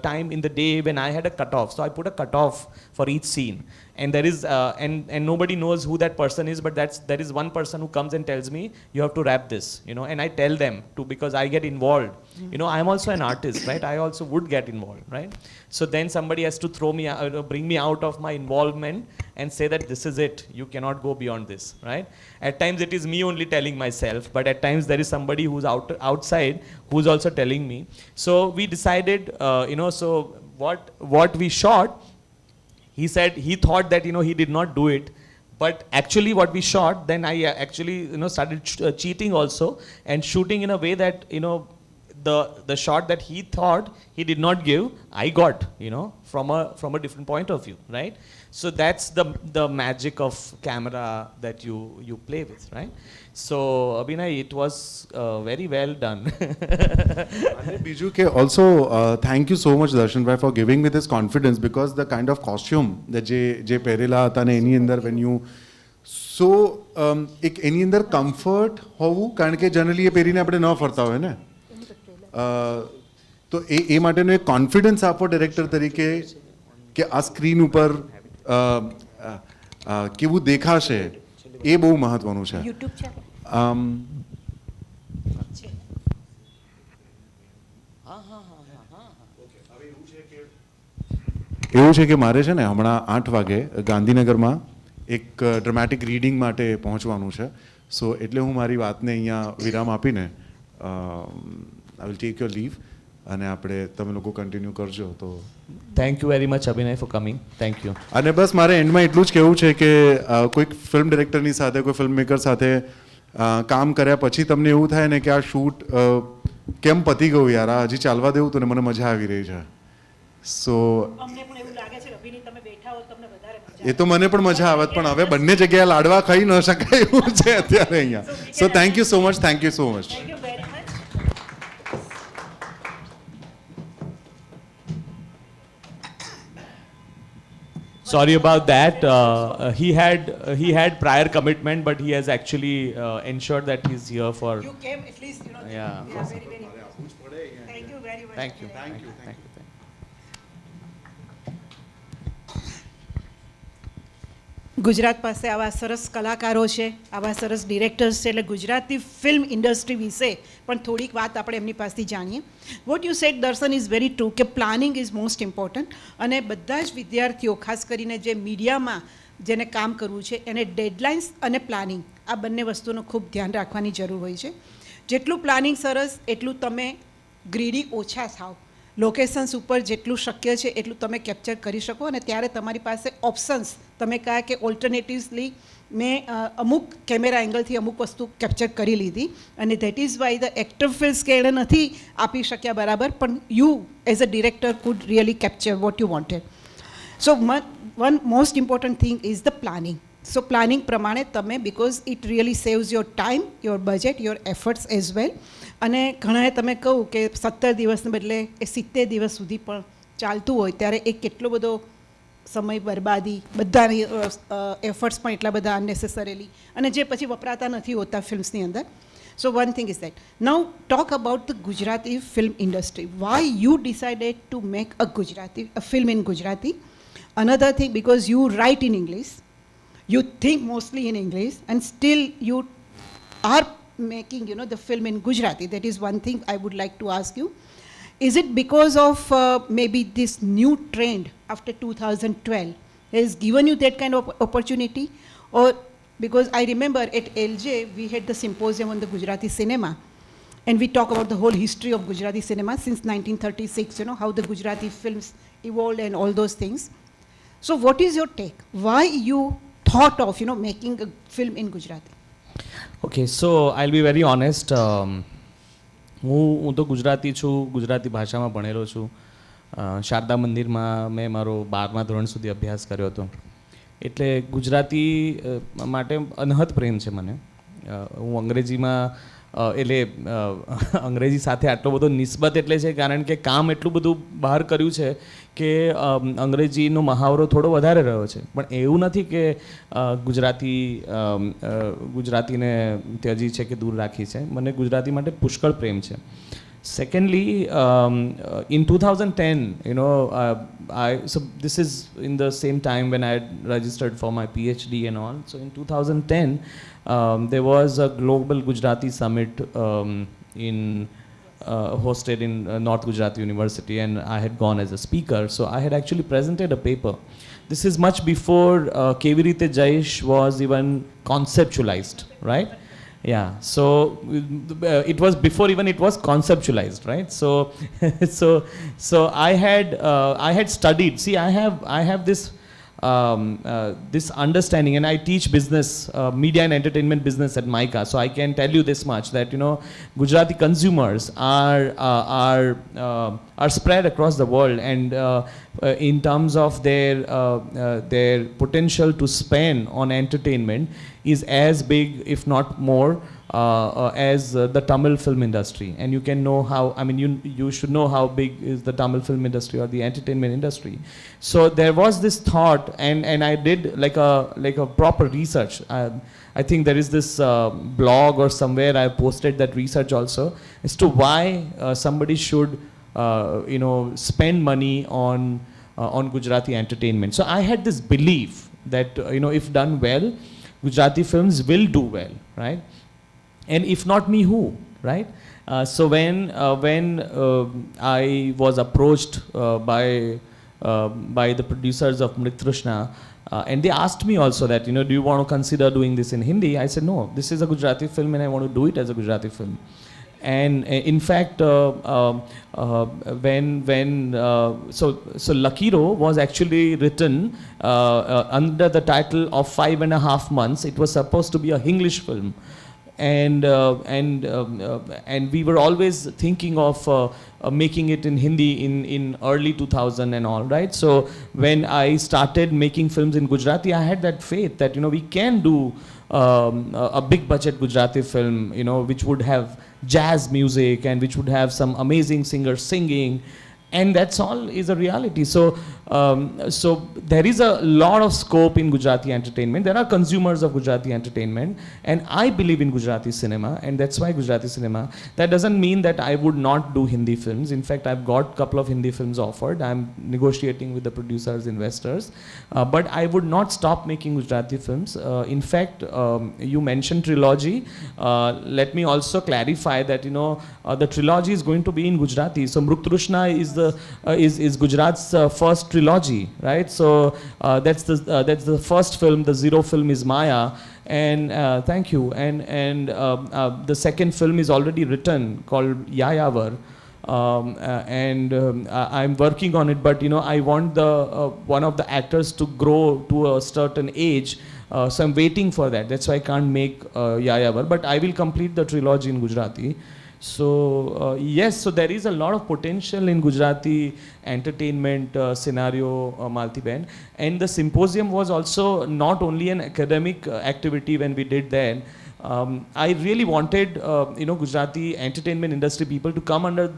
time in the day when I had a cutoff. So I put a cutoff for each scene, and there is and nobody knows who that person is, but there is one person who comes and tells me you have to wrap this, and I tell them to, because I get involved. I am also an artist, right? I also would get involved, right? So then somebody has to bring me out of my involvement and say that this is it, you cannot go beyond this, right? At times it is me only telling myself, but at times there is somebody who's outside who's also telling me. So we decided, so what we shot, he said he thought that he did not do it, but actually what we shot, then I actually started cheating also, and shooting in a way that the shot that he thought he did not give, I got, from a different point of view, right? So that's the magic of camera that you play with, right? So Abhinay, it was very well done. અને બીજું કે also thank you so much Darshan bhai for giving me this confidence, because the kind of costume that જે પહેરેલા હતા ને એની અંદર when you so એક એની અંદર કમ્ફર્ટ હોવું, કારણ કે જનરલી એ પહેરીને આપણે ન ફરતા હોય ને, તો એ માટેનો એક કોન્ફિડન્સ આપો ડિરેક્ટર તરીકે કે આ સ્ક્રીન ઉપર કેવું દેખાશે, એ બહુ મહત્વનું છે. એવું છે કે મારે છે ને હમણાં 8 વાગે ગાંધીનગરમાં એક ડ્રામેટિક રીડિંગ માટે પહોંચવાનું છે. સો એટલે હું મારી વાતને અહીંયા વિરામ આપીને I will take your leave, અને આપણે તમે લોકો કન્ટિન્યુ કરજો. તો Thank you very much Abhinay for coming. Thank you. અને બસ મારે એન્ડમાં એટલું જ કહેવું છે કે કોઈક ફિલ્મ ડિરેક્ટરની સાથે, કોઈ ફિલ્મ મેકર સાથે કામ કર્યા પછી તમને એવું થાય ને કે આ શૂટ કેમ પતી ગયું યાર, આ હજી ચાલવા દેવું તો ને મને મજા આવી રહી છે. સો અમને પણ એવું લાગે છે, અભિની તમે બેઠા હો તમને વધારે મજા એ તો મને પણ મજા આવત, પણ હવે બંને જગ્યાએ લાડવા ખાઈ ન શકાય એવું છે અત્યારે અહીંયા. So thank you so much, thank you so much. Sorry about that. He had prior commitment, but he has actually ensured that he's here for. You came at least, Yeah. very, very thank you very much. Thank you. Thank you. Thank you. Gujarat પાસે આવા સરસ કલાકારો છે, આવા સરસ directors છે, એટલે Gujarati film industry વિશે પણ થોડીક વાત આપણે એમની પાસેથી જાણીએ. વોટ યુ સેડ દર્શન ઇઝ વેરી ટ્રુ કે પ્લાનિંગ ઇઝ મોસ્ટ ઇમ્પોર્ટન્ટ, અને બધા જ વિદ્યાર્થીઓ ખાસ કરીને જે મીડિયામાં જેને કામ કરવું છે એને ડેડલાઇન્સ અને પ્લાનિંગ આ બંને વસ્તુનું ખૂબ ધ્યાન રાખવાની જરૂર હોય છે. જેટલું પ્લાનિંગ સરસ એટલું તમે ગ્રીડી ઓછા થાવ, લોકેશન્સ ઉપર જેટલું શક્ય છે એટલું તમે કેપ્ચર કરી શકો, અને ત્યારે તમારી પાસે ઓપ્શન્સ તમે કહ્યા કે ઓલ્ટરનેટિવ્સલી મેં અમુક કેમેરા એંગલથી અમુક વસ્તુ કેપ્ચર કરી લીધી, અને that is why the actor feels કે એણે નથી આપી શક્યા બરાબર, પણ you as a director food really capture what you wanted. So one most important thing is the planning. So planning પ્રમાણે તમે, because it really saves your time, your budget, your efforts as well. અને ઘણાએ તમે કહું કે 17 દિવસને બદલે એ 70 દિવસ સુધી પણ ચાલતું હોય ત્યારે એ કેટલો બધો સમય બરબાદી, બધાની એફર્ટ્સ પણ એટલા બધા અનનેસેસરીલી, અને જે પછી વપરાતા નથી હોતા ફિલ્મ્સની અંદર. So one thing is that. Now talk about the Gujarati film industry. Why you decided to make a film in Gujarati? Another thing, because you write in English, you think mostly in English, and still you are making the film in Gujarati. That is one thing I would like to ask you. Is it because of maybe this new trend after 2012 has given you that kind of opportunity, or because I remember at LJ we had the symposium on the Gujarati cinema, and we talk about the whole history of Gujarati cinema since 1936, how the Gujarati films evolved and all those things. So what is your take? Why you thought of making a film in Gujarati? Okay, so I'll be very honest. હું તો ગુજરાતી છું, ગુજરાતી ભાષામાં ભણેલો છું. શારદા મંદિરમાં મેં મારો 12મા ધોરણ સુધી અભ્યાસ કર્યો હતો, એટલે ગુજરાતી માટે અનહદ પ્રેમ છે મને. હું અંગ્રેજીમાં એટલે અંગ્રેજી સાથે આટલો બધો નિસ્બત એટલે છે કારણ કે કામ એટલું બધું બહાર કર્યું છે કે અંગ્રેજીનો મહાવરો થોડો વધારે રહ્યો છે, પણ એવું નથી કે ગુજરાતીને ત્યજી છે કે દૂર રાખી છે. મને ગુજરાતી માટે પુષ્કળ પ્રેમ છે. Secondly, in 2010, so this is in the same time when I had registered for my PhD and all. So in 2010, there was a global Gujarati summit hosted in North Gujarat University, and I had gone as a speaker. So I had actually presented a paper. This is much before Kevi Rite Jaish was even conceptualized, right? Yeah, so it was before even it was conceptualized, right? So so I had studied. See, I have this understanding, and I teach business, media and entertainment business at MICA. So I can tell you this much, that Gujarati consumers are spread across the world, and in terms of their potential to spend on entertainment is as big, if not more, as the Tamil film industry. And you can know how, you should know how big is the Tamil film industry or the entertainment industry. So there was this thought, and I did like a proper research. I think there is this blog or somewhere I posted that research also as to why somebody should spend money on Gujarati entertainment. So I had this belief that if done well, Gujarati films will do well, right? And if not me, who, right? So when I was approached by the producers of Mritrishna, and they asked me also that, do you want to consider doing this in Hindi? I said, no, this is a Gujarati film and I want to do it as a Gujarati film. And in fact, so Lakiro was actually written under the title of 5.5 months. It was supposed to be a English film. and we were always thinking of making it in Hindi in early 2000 and all, right? So when I started making films in Gujarati, I had that faith that, you know, we can do a big budget Gujarati film, you know, which would have jazz music and which would have some amazing singers singing, and that's all is a reality. So there is a lot of scope in Gujarati entertainment. There are consumers of Gujarati entertainment, and I believe in Gujarati cinema, and that's why Gujarati cinema. That doesn't mean that I would not do Hindi films. In fact, I've got a couple of Hindi films offered. I'm negotiating with the producers, investors, but I would not stop making Gujarati films. In fact, you mentioned trilogy. Let me also clarify that, you know, the trilogy is going to be in Gujarati. So Mruktrishna is Gujarat's first trilogy, right? So that's the first film. The zero film is Maya, and thank you. And the second film is already written, called Yayavar, I'm working on it. But, you know, I want the one of the actors to grow to a certain age. So I'm waiting for that. That's why I can't make Yayavar, but I will complete the trilogy in Gujarati. So yes, so there is a lot of potential in Gujarati entertainment scenario, Malti-ben. And the symposium was also not only an academic activity when we did that. I really wanted, you know, Gujarati entertainment industry people to come under,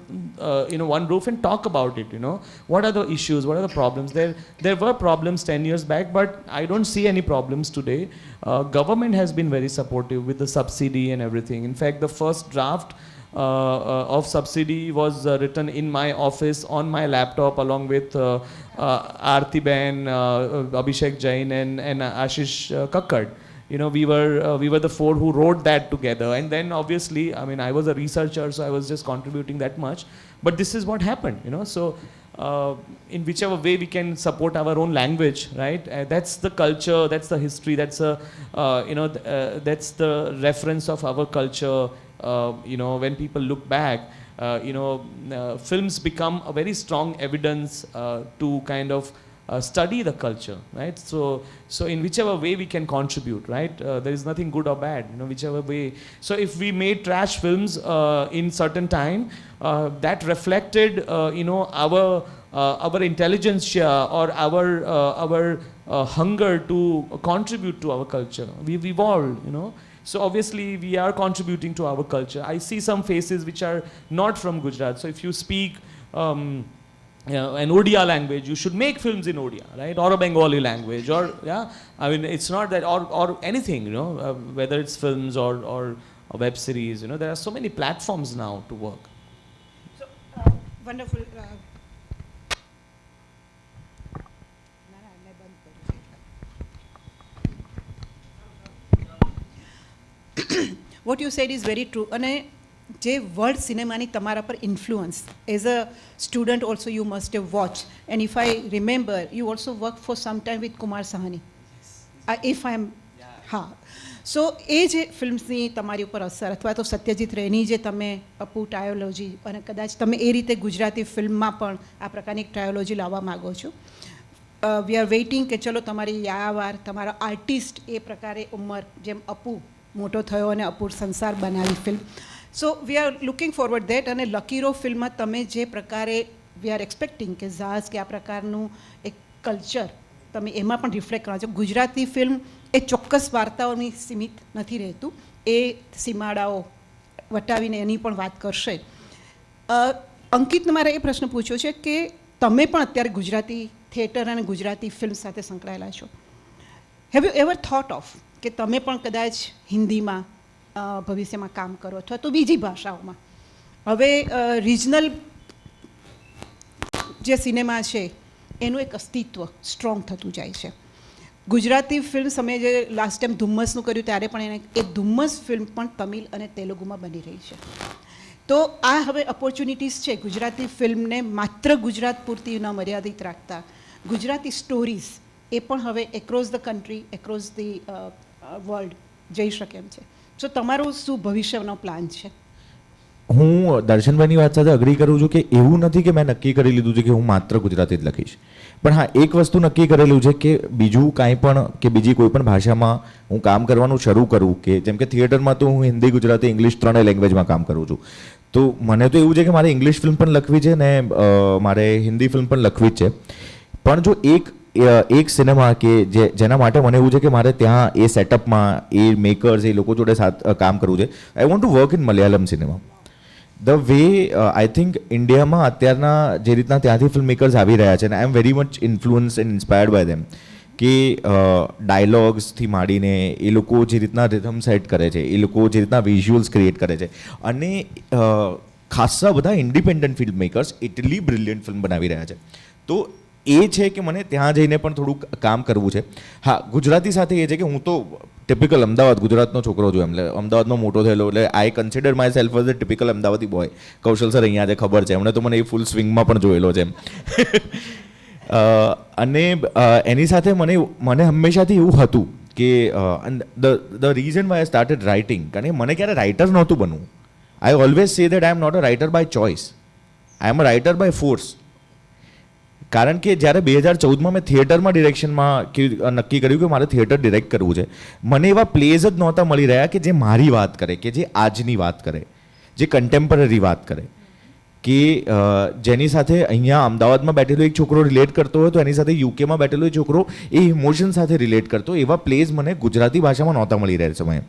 you know, one roof and talk about it. You know, what are the issues? What are the problems? There were problems 10 years back, but I don't see any problems today. Government has been very supportive with the subsidy and everything. In fact, the first draft of subsidy was written in my office on my laptop, along with Aarti Ben, Abhishek Jain, and Ashish Kakkad. You know, we were the four who wrote that together. And then obviously, I mean, I was a researcher, so I was just contributing that much. But this is what happened, you know. So in whichever way we can support our own language, right? That's the culture, that's the history, that's you know, that's the reference of our culture. You know, when people look back, you know, films become a very strong evidence to kind of study the culture, right? So in whichever way we can contribute, right? There is nothing good or bad, you know, whichever way. So if we made trash films in certain time, that reflected, you know, our intelligence or our hunger to contribute to our culture. We've evolved, you know. So obviously we are contributing to our culture. I see some faces which are not from Gujarat. So if you speak you know, an Odia language, you should make films in Odia, right? Or a Bengali language, or yeah. I mean, it's not that, or anything, you know, whether it's films or a web series. You know, there are so many platforms now to work. So wonderful. What you said is very true. અને જે world સિનેમાની તમારા પર influence as a student also you must have watch and if I remember you also work for some time with Kumar Sahni if I am હા so એ જે ફિલ્મ્સની તમારી ઉપર અસર અથવા તો સત્યજીત રેની જે તમે અપુ ટ્રાયોલોજી અને કદાચ તમે એ રીતે ગુજરાતી ફિલ્મમાં પણ આ પ્રકારની એક ટ્રાયોલોજી લાવવા માગો છો. વી આર વેઇટિંગ કે ચલો તમારી યાવાર તમારા આર્ટિસ્ટ એ પ્રકારે ઉંમર જેમ અપુ મોટો થયો અને અપૂર સંસાર બનાવી film. So we are looking forward that. અને લકીરો ફિલ્મમાં તમે જે પ્રકારે વી આર એક્સપેક્ટિંગ કે ઝાઝ કે આ પ્રકારનું એક કલ્ચર તમે એમાં પણ રિફ્લેક્ટ કરો છો. ગુજરાતી ફિલ્મ એ ચોક્કસ વાર્તાઓની સીમિત નથી રહેતું, એ સીમાડાઓ વટાવીને એની પણ વાત કરશે. અંકિતને મારે એ પ્રશ્ન પૂછ્યો છે કે તમે પણ અત્યારે ગુજરાતી થિયેટર અને ગુજરાતી ફિલ્મ સાથે સંકળાયેલા છો. Have you ever thought of કે તમે પણ કદાચ હિન્દીમાં ભવિષ્યમાં કામ કરો અથવા તો બીજી ભાષાઓમાં? હવે રિજનલ જે સિનેમા છે એનું એક અસ્તિત્વ સ્ટ્રોંગ થતું જાય છે. ગુજરાતી ફિલ્મ અમે જે લાસ્ટ ટાઈમ ધુમ્મસનું કર્યું ત્યારે પણ એને એ ધુમ્મસ ફિલ્મ પણ તમિલ અને તેલુગુમાં બની રહી છે. તો આ હવે ઓપોર્ચ્યુનિટીઝ છે ગુજરાતી ફિલ્મને માત્ર ગુજરાત પૂરતી ન મર્યાદિત રાખતા ગુજરાતી સ્ટોરીઝ એ પણ હવે across the country, across the world જઈ શકે એમ છે. સો તમારો શું ભવિષ્યનો પ્લાન છે? હું દર્શનભાઈની વાત સાથે અગ્રી કરું છું કે એવું નથી કે મેં નક્કી કરી લીધું છે કે હું માત્ર ગુજરાતી જ લખીશ. પણ હા, એક વસ્તુ નક્કી કરેલું છે કે બીજું કાંઈ પણ કે બીજી કોઈ પણ ભાષામાં હું કામ કરવાનું શરૂ કરું, કે જેમ કે થિયેટરમાં તો હું હિન્દી, ગુજરાતી, ઇંગ્લિશ ત્રણેય લેંગ્વેજમાં કામ કરું છું. તો મને તો એવું છે કે મારે ઇંગ્લિશ ફિલ્મ પણ લખવી છે ને મારે હિન્દી ફિલ્મ પણ લખવી જ છે. પણ જો એક સિનેમા કે જેના માટે મને એવું છે કે મારે ત્યાં એ સેટઅપમાં એ મેકર્સ એ લોકો જોડે કામ કરવું છે. I want to work in Malayalam cinema. The way I think ઇન્ડિયામાં અત્યારના જે રીતના ત્યાંથી ફિલ્મ મેકર્સ આવી રહ્યા છે, અને I am very much influence and inspired by them, કે ડાયલોગ્સથી માંડીને એ લોકો જે રીતના રિધમ સેટ કરે છે, એ લોકો જે રીતના વિઝ્યુઅલ્સ ક્રિએટ કરે છે, અને ખાસ્સા બધા ઇન્ડિપેન્ડન્ટ ફિલ્મ મેકર્સ એટલી બ્રિલિયન્ટ ફિલ્મ બનાવી રહ્યા છે. તો એ છે કે મને ત્યાં જઈને પણ થોડુંક કામ કરવું છે. હા, ગુજરાતી સાથે એ છે કે હું તો ટિપિકલ અમદાવાદ ગુજરાતનો છોકરો છું, એટલે અમદાવાદમાં મોટો થયેલો, એટલે I consider myself as a typical Amdavadi boy. Kaushal sir અહીંયા છે, ખબર છે, એમણે તો મને એ ફૂલ સ્વિંગમાં પણ જોયેલો છે. અને એની સાથે મને હંમેશાથી એવું હતું કે the reason why I started writing, કારણ કે મને ક્યારે રાઇટર નહોતું બનવું. I always say that I am not a writer by choice, I am a writer by force. કારણ કે જ્યારે 2014માં મેં થિયેટરમાં ડિરેક્શનમાં નક્કી કર્યું કે મારે થિયેટર ડિરેક્ટ કરવું છે, મને એવા પ્લેઝ જ નહોતા મળી રહ્યા કે જે મારી વાત કરે, કે જે આજની વાત કરે, જે કન્ટેમ્પરરી વાત કરે, કે જેની સાથે અહીંયા અમદાવાદમાં બેઠેલો એક છોકરો રિલેટ કરતો હોય તો એની સાથે યુકેમાં બેઠેલો એક છોકરો એ ઇમોશન સાથે રિલેટ કરતો. એવા પ્લેઝ મને ગુજરાતી ભાષામાં નહોતા મળી રહ્યા સમયે,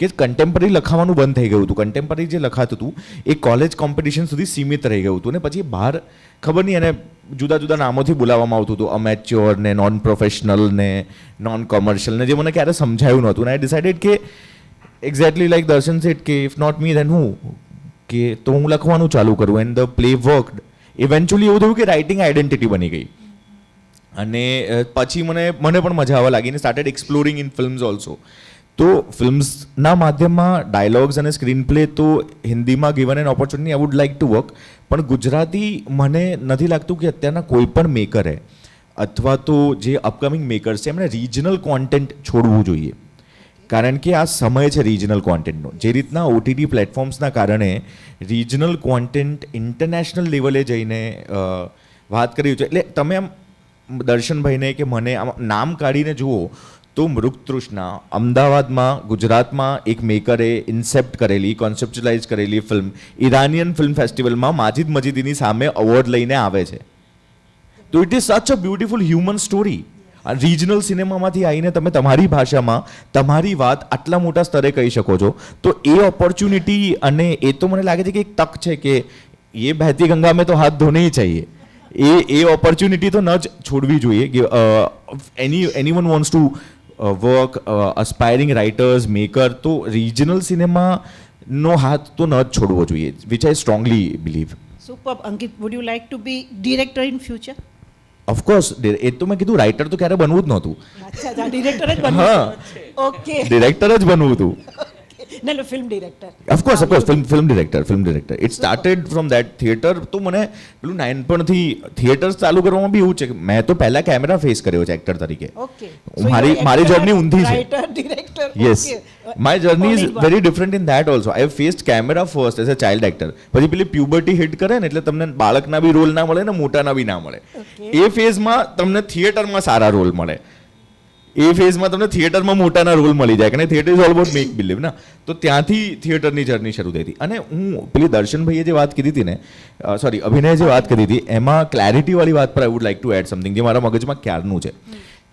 કે કન્ટેમ્પરરી લખાવાનું બંધ થઈ ગયું હતું. કન્ટેમ્પરરી જે લખાતું હતું એ કોલેજ કોમ્પિટિશન સુધી સીમિત રહી ગયું હતું, અને પછી બહાર ખબર નહીં એને જુદા જુદા નામોથી બોલાવવામાં આવતું હતું, અમેચ્યોર ને નોન પ્રોફેશનલ ને નોન કોમર્શિયલ ને, જે મને ક્યારે સમજાયું નહોતું. અને આઈ ડિસાઇડેડ કે એક્ઝેક્ટલી લાઈક દર્શન સેટ કે ઇફ નોટ મી ધેન હું, કે તો હું લખવાનું ચાલુ કરું. And the play worked. Eventually એવું થયું કે રાઇટિંગ આઈડેન્ટિટી બની ગઈ, અને પછી મને પણ મજા આવવા લાગી, ને started exploring in films also. તો ફિલ્મ્સના માધ્યમમાં ડાયલોગ્સ અને સ્ક્રીન પ્લે તો હિન્દીમાં given N opportunity I would like to work, પણ ગુજરાતી મને નથી લાગતું કે અત્યારના કોઈ પણ મેકરે અથવા તો જે અપકમિંગ મેકર્સ છે એમણે રિજનલ કોન્ટેન્ટ છોડવું જોઈએ. કારણ કે આ સમય છે રિજનલ કોન્ટેન્ટનો. જે રીતના ઓટીટી પ્લેટફોર્મ્સના કારણે રિજનલ કોન્ટેન્ટ ઇન્ટરનેશનલ લેવલે જઈને વાત કરી છે. એટલે તમે આમ દર્શનભાઈને કે મને આમ નામ કાઢીને જુઓ તો મૃગતૃષ્ણા અમદાવાદમાં ગુજરાતમાં એક મેકરે ઇન્સેપ્ટ કરેલી, કોન્સેપ્ચ્યુલાઇઝ કરેલી ફિલ્મ ઇરાનિયન ફિલ્મ ફેસ્ટિવલમાં માજીદ મજીદીની સામે અવોર્ડ લઈને આવે છે. તો it is such a beautiful human story. Regional સિનેમામાંથી આવીને તમે તમારી ભાષામાં તમારી વાત આટલા મોટા સ્તરે કહી શકો છો, તો એ ઓપોર્ચ્યુનિટી, અને એ તો મને લાગે છે કે એક તક છે કે એ બહેતી ગંગા મેં તો હાથ ધોને ही चाहिए. એ ઓપોર્ચ્યુનિટી તો ન જ છોડવી જોઈએ. Anyone wants to work, aspiring writers, maker, તો રિજનલ સિનેમાનો હાથ તો ન જ છોડવો જોઈએ, which I strongly believe. Superb. Ankit, would you like to be director in future? Of course, એ તો મેં કીધું, રાઇટર તો ક્યારે બનવું જ નહોતું. અચ્છા, ડિરેક્ટર જ બનવું. હા, ઓકે. ડિરેક્ટર જ બનવું હતું. No, film director. Of course film director. It started from that. Theatre તો મને પેલું નાનપણથી થિયેટર્સ ચાલુ કરવામાં બી એવું છે કે મેં તો પહેલા કેમેરા ફેસ કર્યો છે એક્ટર તરીકે. Okay. મારી જર્ની ઊંધી છે. Writer, director. Yes, my journey is very different in that also. I have faced camera first as a child actor. પછી પેલી પ્યુબર્ટી હિટ કરે ને, એટલે તમને બાળકના બી રોલ ના મળે ને મોટાના બી ના મળે. એ ફેઝમાં તમને થિયેટરમાં સારા રોલ મળે. એ ફેઝમાં તમને થિયેટરમાં મોટાના રોલ મળી જાય, કારણ કે theatre is all about make believe ના. તો ત્યાંથી થિયેટરની જર્ની શરૂ થઈ હતી. અને હું પેલી દર્શનભાઈએ જે વાત કીધી હતી ને, સોરી અભિનયે જે વાત કરી હતી, એમાં ક્લેરિટીવાળી વાત પર I would like to add something જે મારા મગજમાં ક્યારનું છે,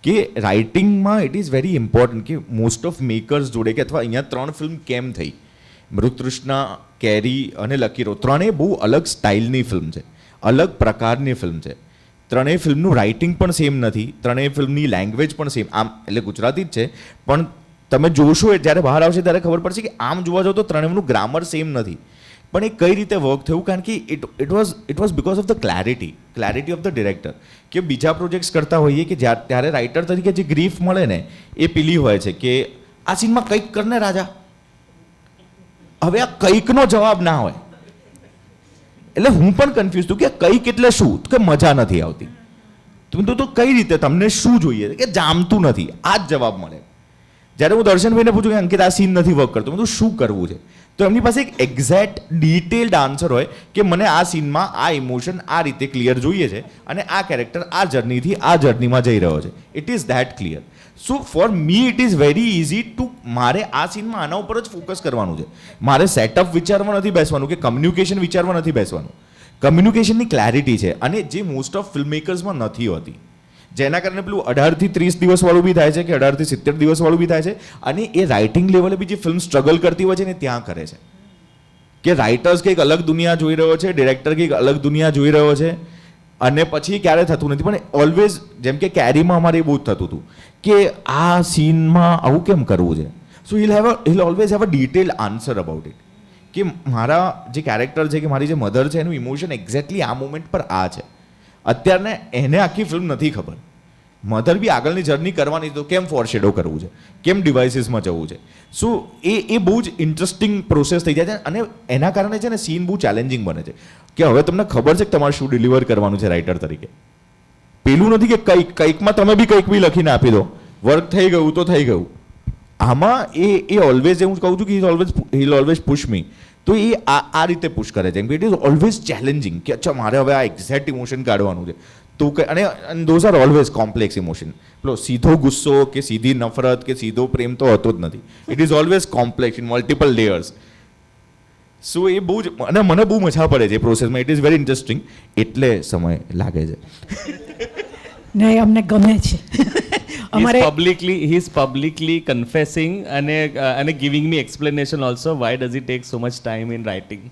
કે રાઇટિંગમાં ઇટ ઇઝ વેરી ઇમ્પોર્ટન્ટ કે મોસ્ટ ઓફ મેકર્સ જોડે, કે અથવા અહીંયા 3 ફિલ્મ કેમ થઈ, મૃગતૃષ્ણા, કેરી અને લકીરો, ત્રણેય બહુ અલગ સ્ટાઇલની ફિલ્મ છે, અલગ પ્રકારની ફિલ્મ છે. ત્રણેય ફિલ્મનું રાઇટિંગ પણ સેમ નથી, ત્રણેય ફિલ્મની લેંગ્વેજ પણ સેમ, આમ એટલે ગુજરાતી જ છે, પણ તમે જોશો જ્યારે બહાર આવશે ત્યારે ખબર પડશે કે આમ જોવા જાઓ તો ત્રણેયનું ગ્રામર સેમ નથી. પણ એ કઈ રીતે વર્ક થયું, કારણ કે it was because of the clarity of the director. કે બીજા પ્રોજેક્ટ્સ કરતા હોઈએ કે ત્યારે રાઇટર તરીકે જે ગ્રીફ મળે ને એ પેલી હોય છે કે આ સીનમાં કંઈક કરને રાજા. હવે આ કંઈકનો જવાબ ના હોય, એટલે હું પણ કન્ફ્યુઝ છું કે કંઈક એટલે શું, કે મજા નથી આવતી. તો કઈ રીતે તમને શું જોઈએ, કે જામતું નથી, આ જ જવાબ મળે. જ્યારે હું દર્શનભાઈને પૂછું કે અંકિત આ સીન નથી વર્ક કરતો, બધું શું કરવું છે, તો એમની પાસે એક એક્ઝેક્ટ ડિટેલ્ડ આન્સર હોય કે મને આ સીનમાં આ ઇમોશન આ રીતે ક્લિયર જોઈએ છે અને આ કેરેક્ટર આ જર્નીથી આ જર્નીમાં જઈ રહ્યો છે. It is that clear. So for me it is very easy to મારે આ સીનમાં આના ઉપર જ ફોકસ કરવાનું છે. મારે સેટઅપ વિચારવા નથી બેસવાનું કે કમ્યુનિકેશન વિચારવા નથી બેસવાનું. કમ્યુનિકેશનની ક્લેરિટી છે અને જે મોસ્ટ ઓફ ફિલ્મ મેકર્સમાં નથી હોતી, જેના કારણે પેલું 18 થી 30 દિવસવાળું બી થાય છે કે 18 થી 70 દિવસવાળું બી થાય છે. અને એ રાઇટિંગ લેવલે બી જે ફિલ્મ સ્ટ્રગલ કરતી હોય છે ને ત્યાં કરે છે કે રાઇટર્સ કંઈક અલગ દુનિયા જોઈ રહ્યો છે, ડિરેક્ટર કંઈક અલગ દુનિયા જોઈ રહ્યો છે અને પછી ક્યારે થતું નથી. પણ ઓલવેઝ જેમ કે કેરીમાં અમારે એ બહુ જ થતું હતું કે આ સીનમાં આવું કેમ કરવું છે. So he'll always have a detailed answer about it કે મારા જે કેરેક્ટર છે કે મારી જે મધર છે એનું ઇમોશન એક્ઝેક્ટલી આ મોમેન્ટ પર આ છે. અત્યારને એને આખી ફિલ્મ નથી ખબર. મધર બી આગળની જર્ની કરવાની તો કેમ ફોરશેડો કરવું છે, કેમ ડિવાઇસીસમાં જવું છે. સો એ બહુ જ ઇન્ટરેસ્ટિંગ પ્રોસેસ થઈ જાય છે અને એના કારણે છે ને સીન બહુ ચેલેન્જિંગ બને છે કે હવે તમને ખબર છે કે તમારે શું ડિલિવર કરવાનું છે રાઇટર તરીકે. પેલું નથી કે કંઈકમાં તમે બી કંઈક બી લખીને આપી દો, વર્ક થઈ ગયું તો થઈ ગયું. આમાં એ ઓલવેઝ હું કહું છું કે હી ઓલવેઝ પુશ મી. તો એ આ રીતે પુશ કરે છે. ઇટ ઇઝ ઓલવેઝ ચેલેન્જિંગ કે અચ્છા મારે હવે આ એક્ઝેક્ટ ઇમોશન કાઢવાનું છે. તો અને those are always complex emotion. પેલો સીધો ગુસ્સો કે સીધી નફરત કે સીધો પ્રેમ તો હોતો જ નથી. It is always complex in multiple layers. સો એ બહુ જ અને મને બહુ મજા પડે છે એ પ્રોસેસમાં. It is very interesting. એટલે સમય લાગે છે. નહીં, અમને ગમે છે. He's publicly confessing and giving me explanation also why does it take so much time in writing.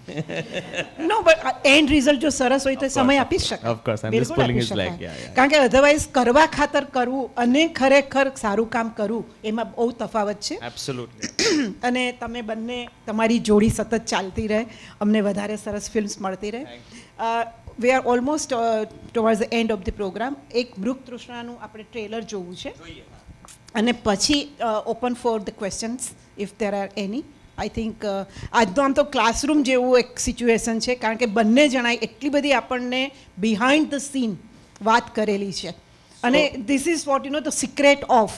No but end result જો સરસ હોય તો સમય આપી શકાય. Of course, I'm just બિલકુલ pulling આપી his leg. શકાય. Yeah. કારણ કે અધરવાઇઝ કરવા ખાતર કરવું અને ખરેખર સારું કામ કરવું એમાં બહુ તફાવત છે. Absolutely. અને તમે બંને તમારી જોડી સતત ચાલતી રહે, અમને વધારે સરસ ફિલ્મ્સ મળતી રહે. We are almost towards the end of the program. એક મૃગ તૃષ્ણાનું આપણે ટ્રેલર જોવું છે અને પછી open for the questions if there are any. I think આજનો આમ તો ક્લાસરૂમ જેવું એક સિચ્યુએશન છે કારણ કે બંને જણાએ એટલી બધી આપણને બિહાઇન્ડ ધ સીન વાત કરેલી છે. અને this is what you know the secret of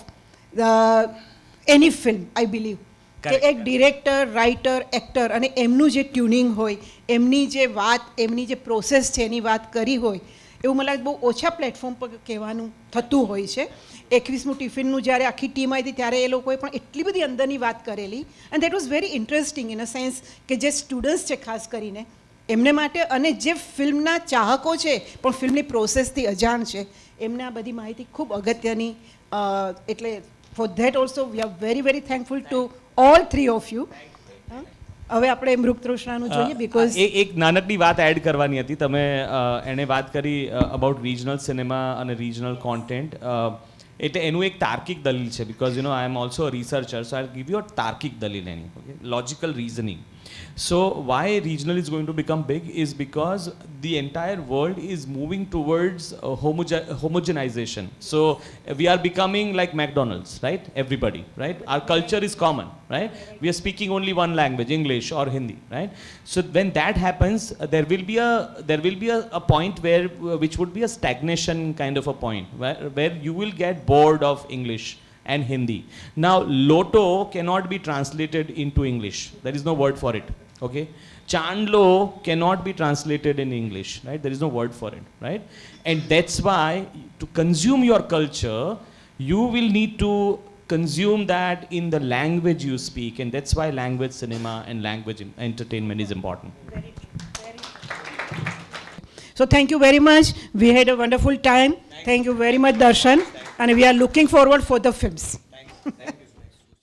any film I believe કે એક ડિરેક્ટર, રાઇટર, એક્ટર અને એમનું જે ટ્યુનિંગ હોય, એમની જે વાત, એમની જે પ્રોસેસ છે એની વાત કરી હોય એવું મને લાગે બહુ ઓછા પ્લેટફોર્મ પર કહેવાનું થતું હોય છે. 21મું ટિફિનનું જ્યારે આખી ટીમ આવી હતી ત્યારે એ લોકોએ પણ એટલી બધી અંદરની વાત કરેલી and that was very interesting in a sense કે જે સ્ટુડન્ટ્સ છે ખાસ કરીને એમને માટે અને જે ફિલ્મના ચાહકો છે પણ ફિલ્મની પ્રોસેસથી અજાણ છે એમને આ બધી માહિતી ખૂબ અગત્યની. એટલે for that also we are very very thankful to all three of you. હવે આપણે મૃગ તૃષ્ણાનું જોઈએ બિકોઝ એક નાનકડી વાત એડ કરવાની હતી. તમે એણે વાત કરી અબાઉટ રિજનલ સિનેમા અને રિજનલ કોન્ટેન્ટ. એટલે એનું એક તાર્કિક દલીલ છે because you know I am also a researcher, so I give you a તાર્કિક દલીલ એની. Okay, logical reasoning. So why regional is going to become big is because the entire world is moving towards homogenization. So we are becoming like McDonald's, right? Everybody, right? Our culture is common, right? We are speaking only one language, English or Hindi, right? So when that happens, there will be a point where which would be a stagnation kind of a point where you will get bored of English and Hindi. Now, Lotto cannot be translated into English. There is no word for it. Okay? Chandlo cannot be translated in English. Right? There is no word for it. Right? And that's why to consume your culture, you will need to consume that in the language you speak. And that's why language cinema and language entertainment is important. So thank you very much. We had a wonderful time. Thank you very much, Darshan. And we are looking forward for the films. Thank you.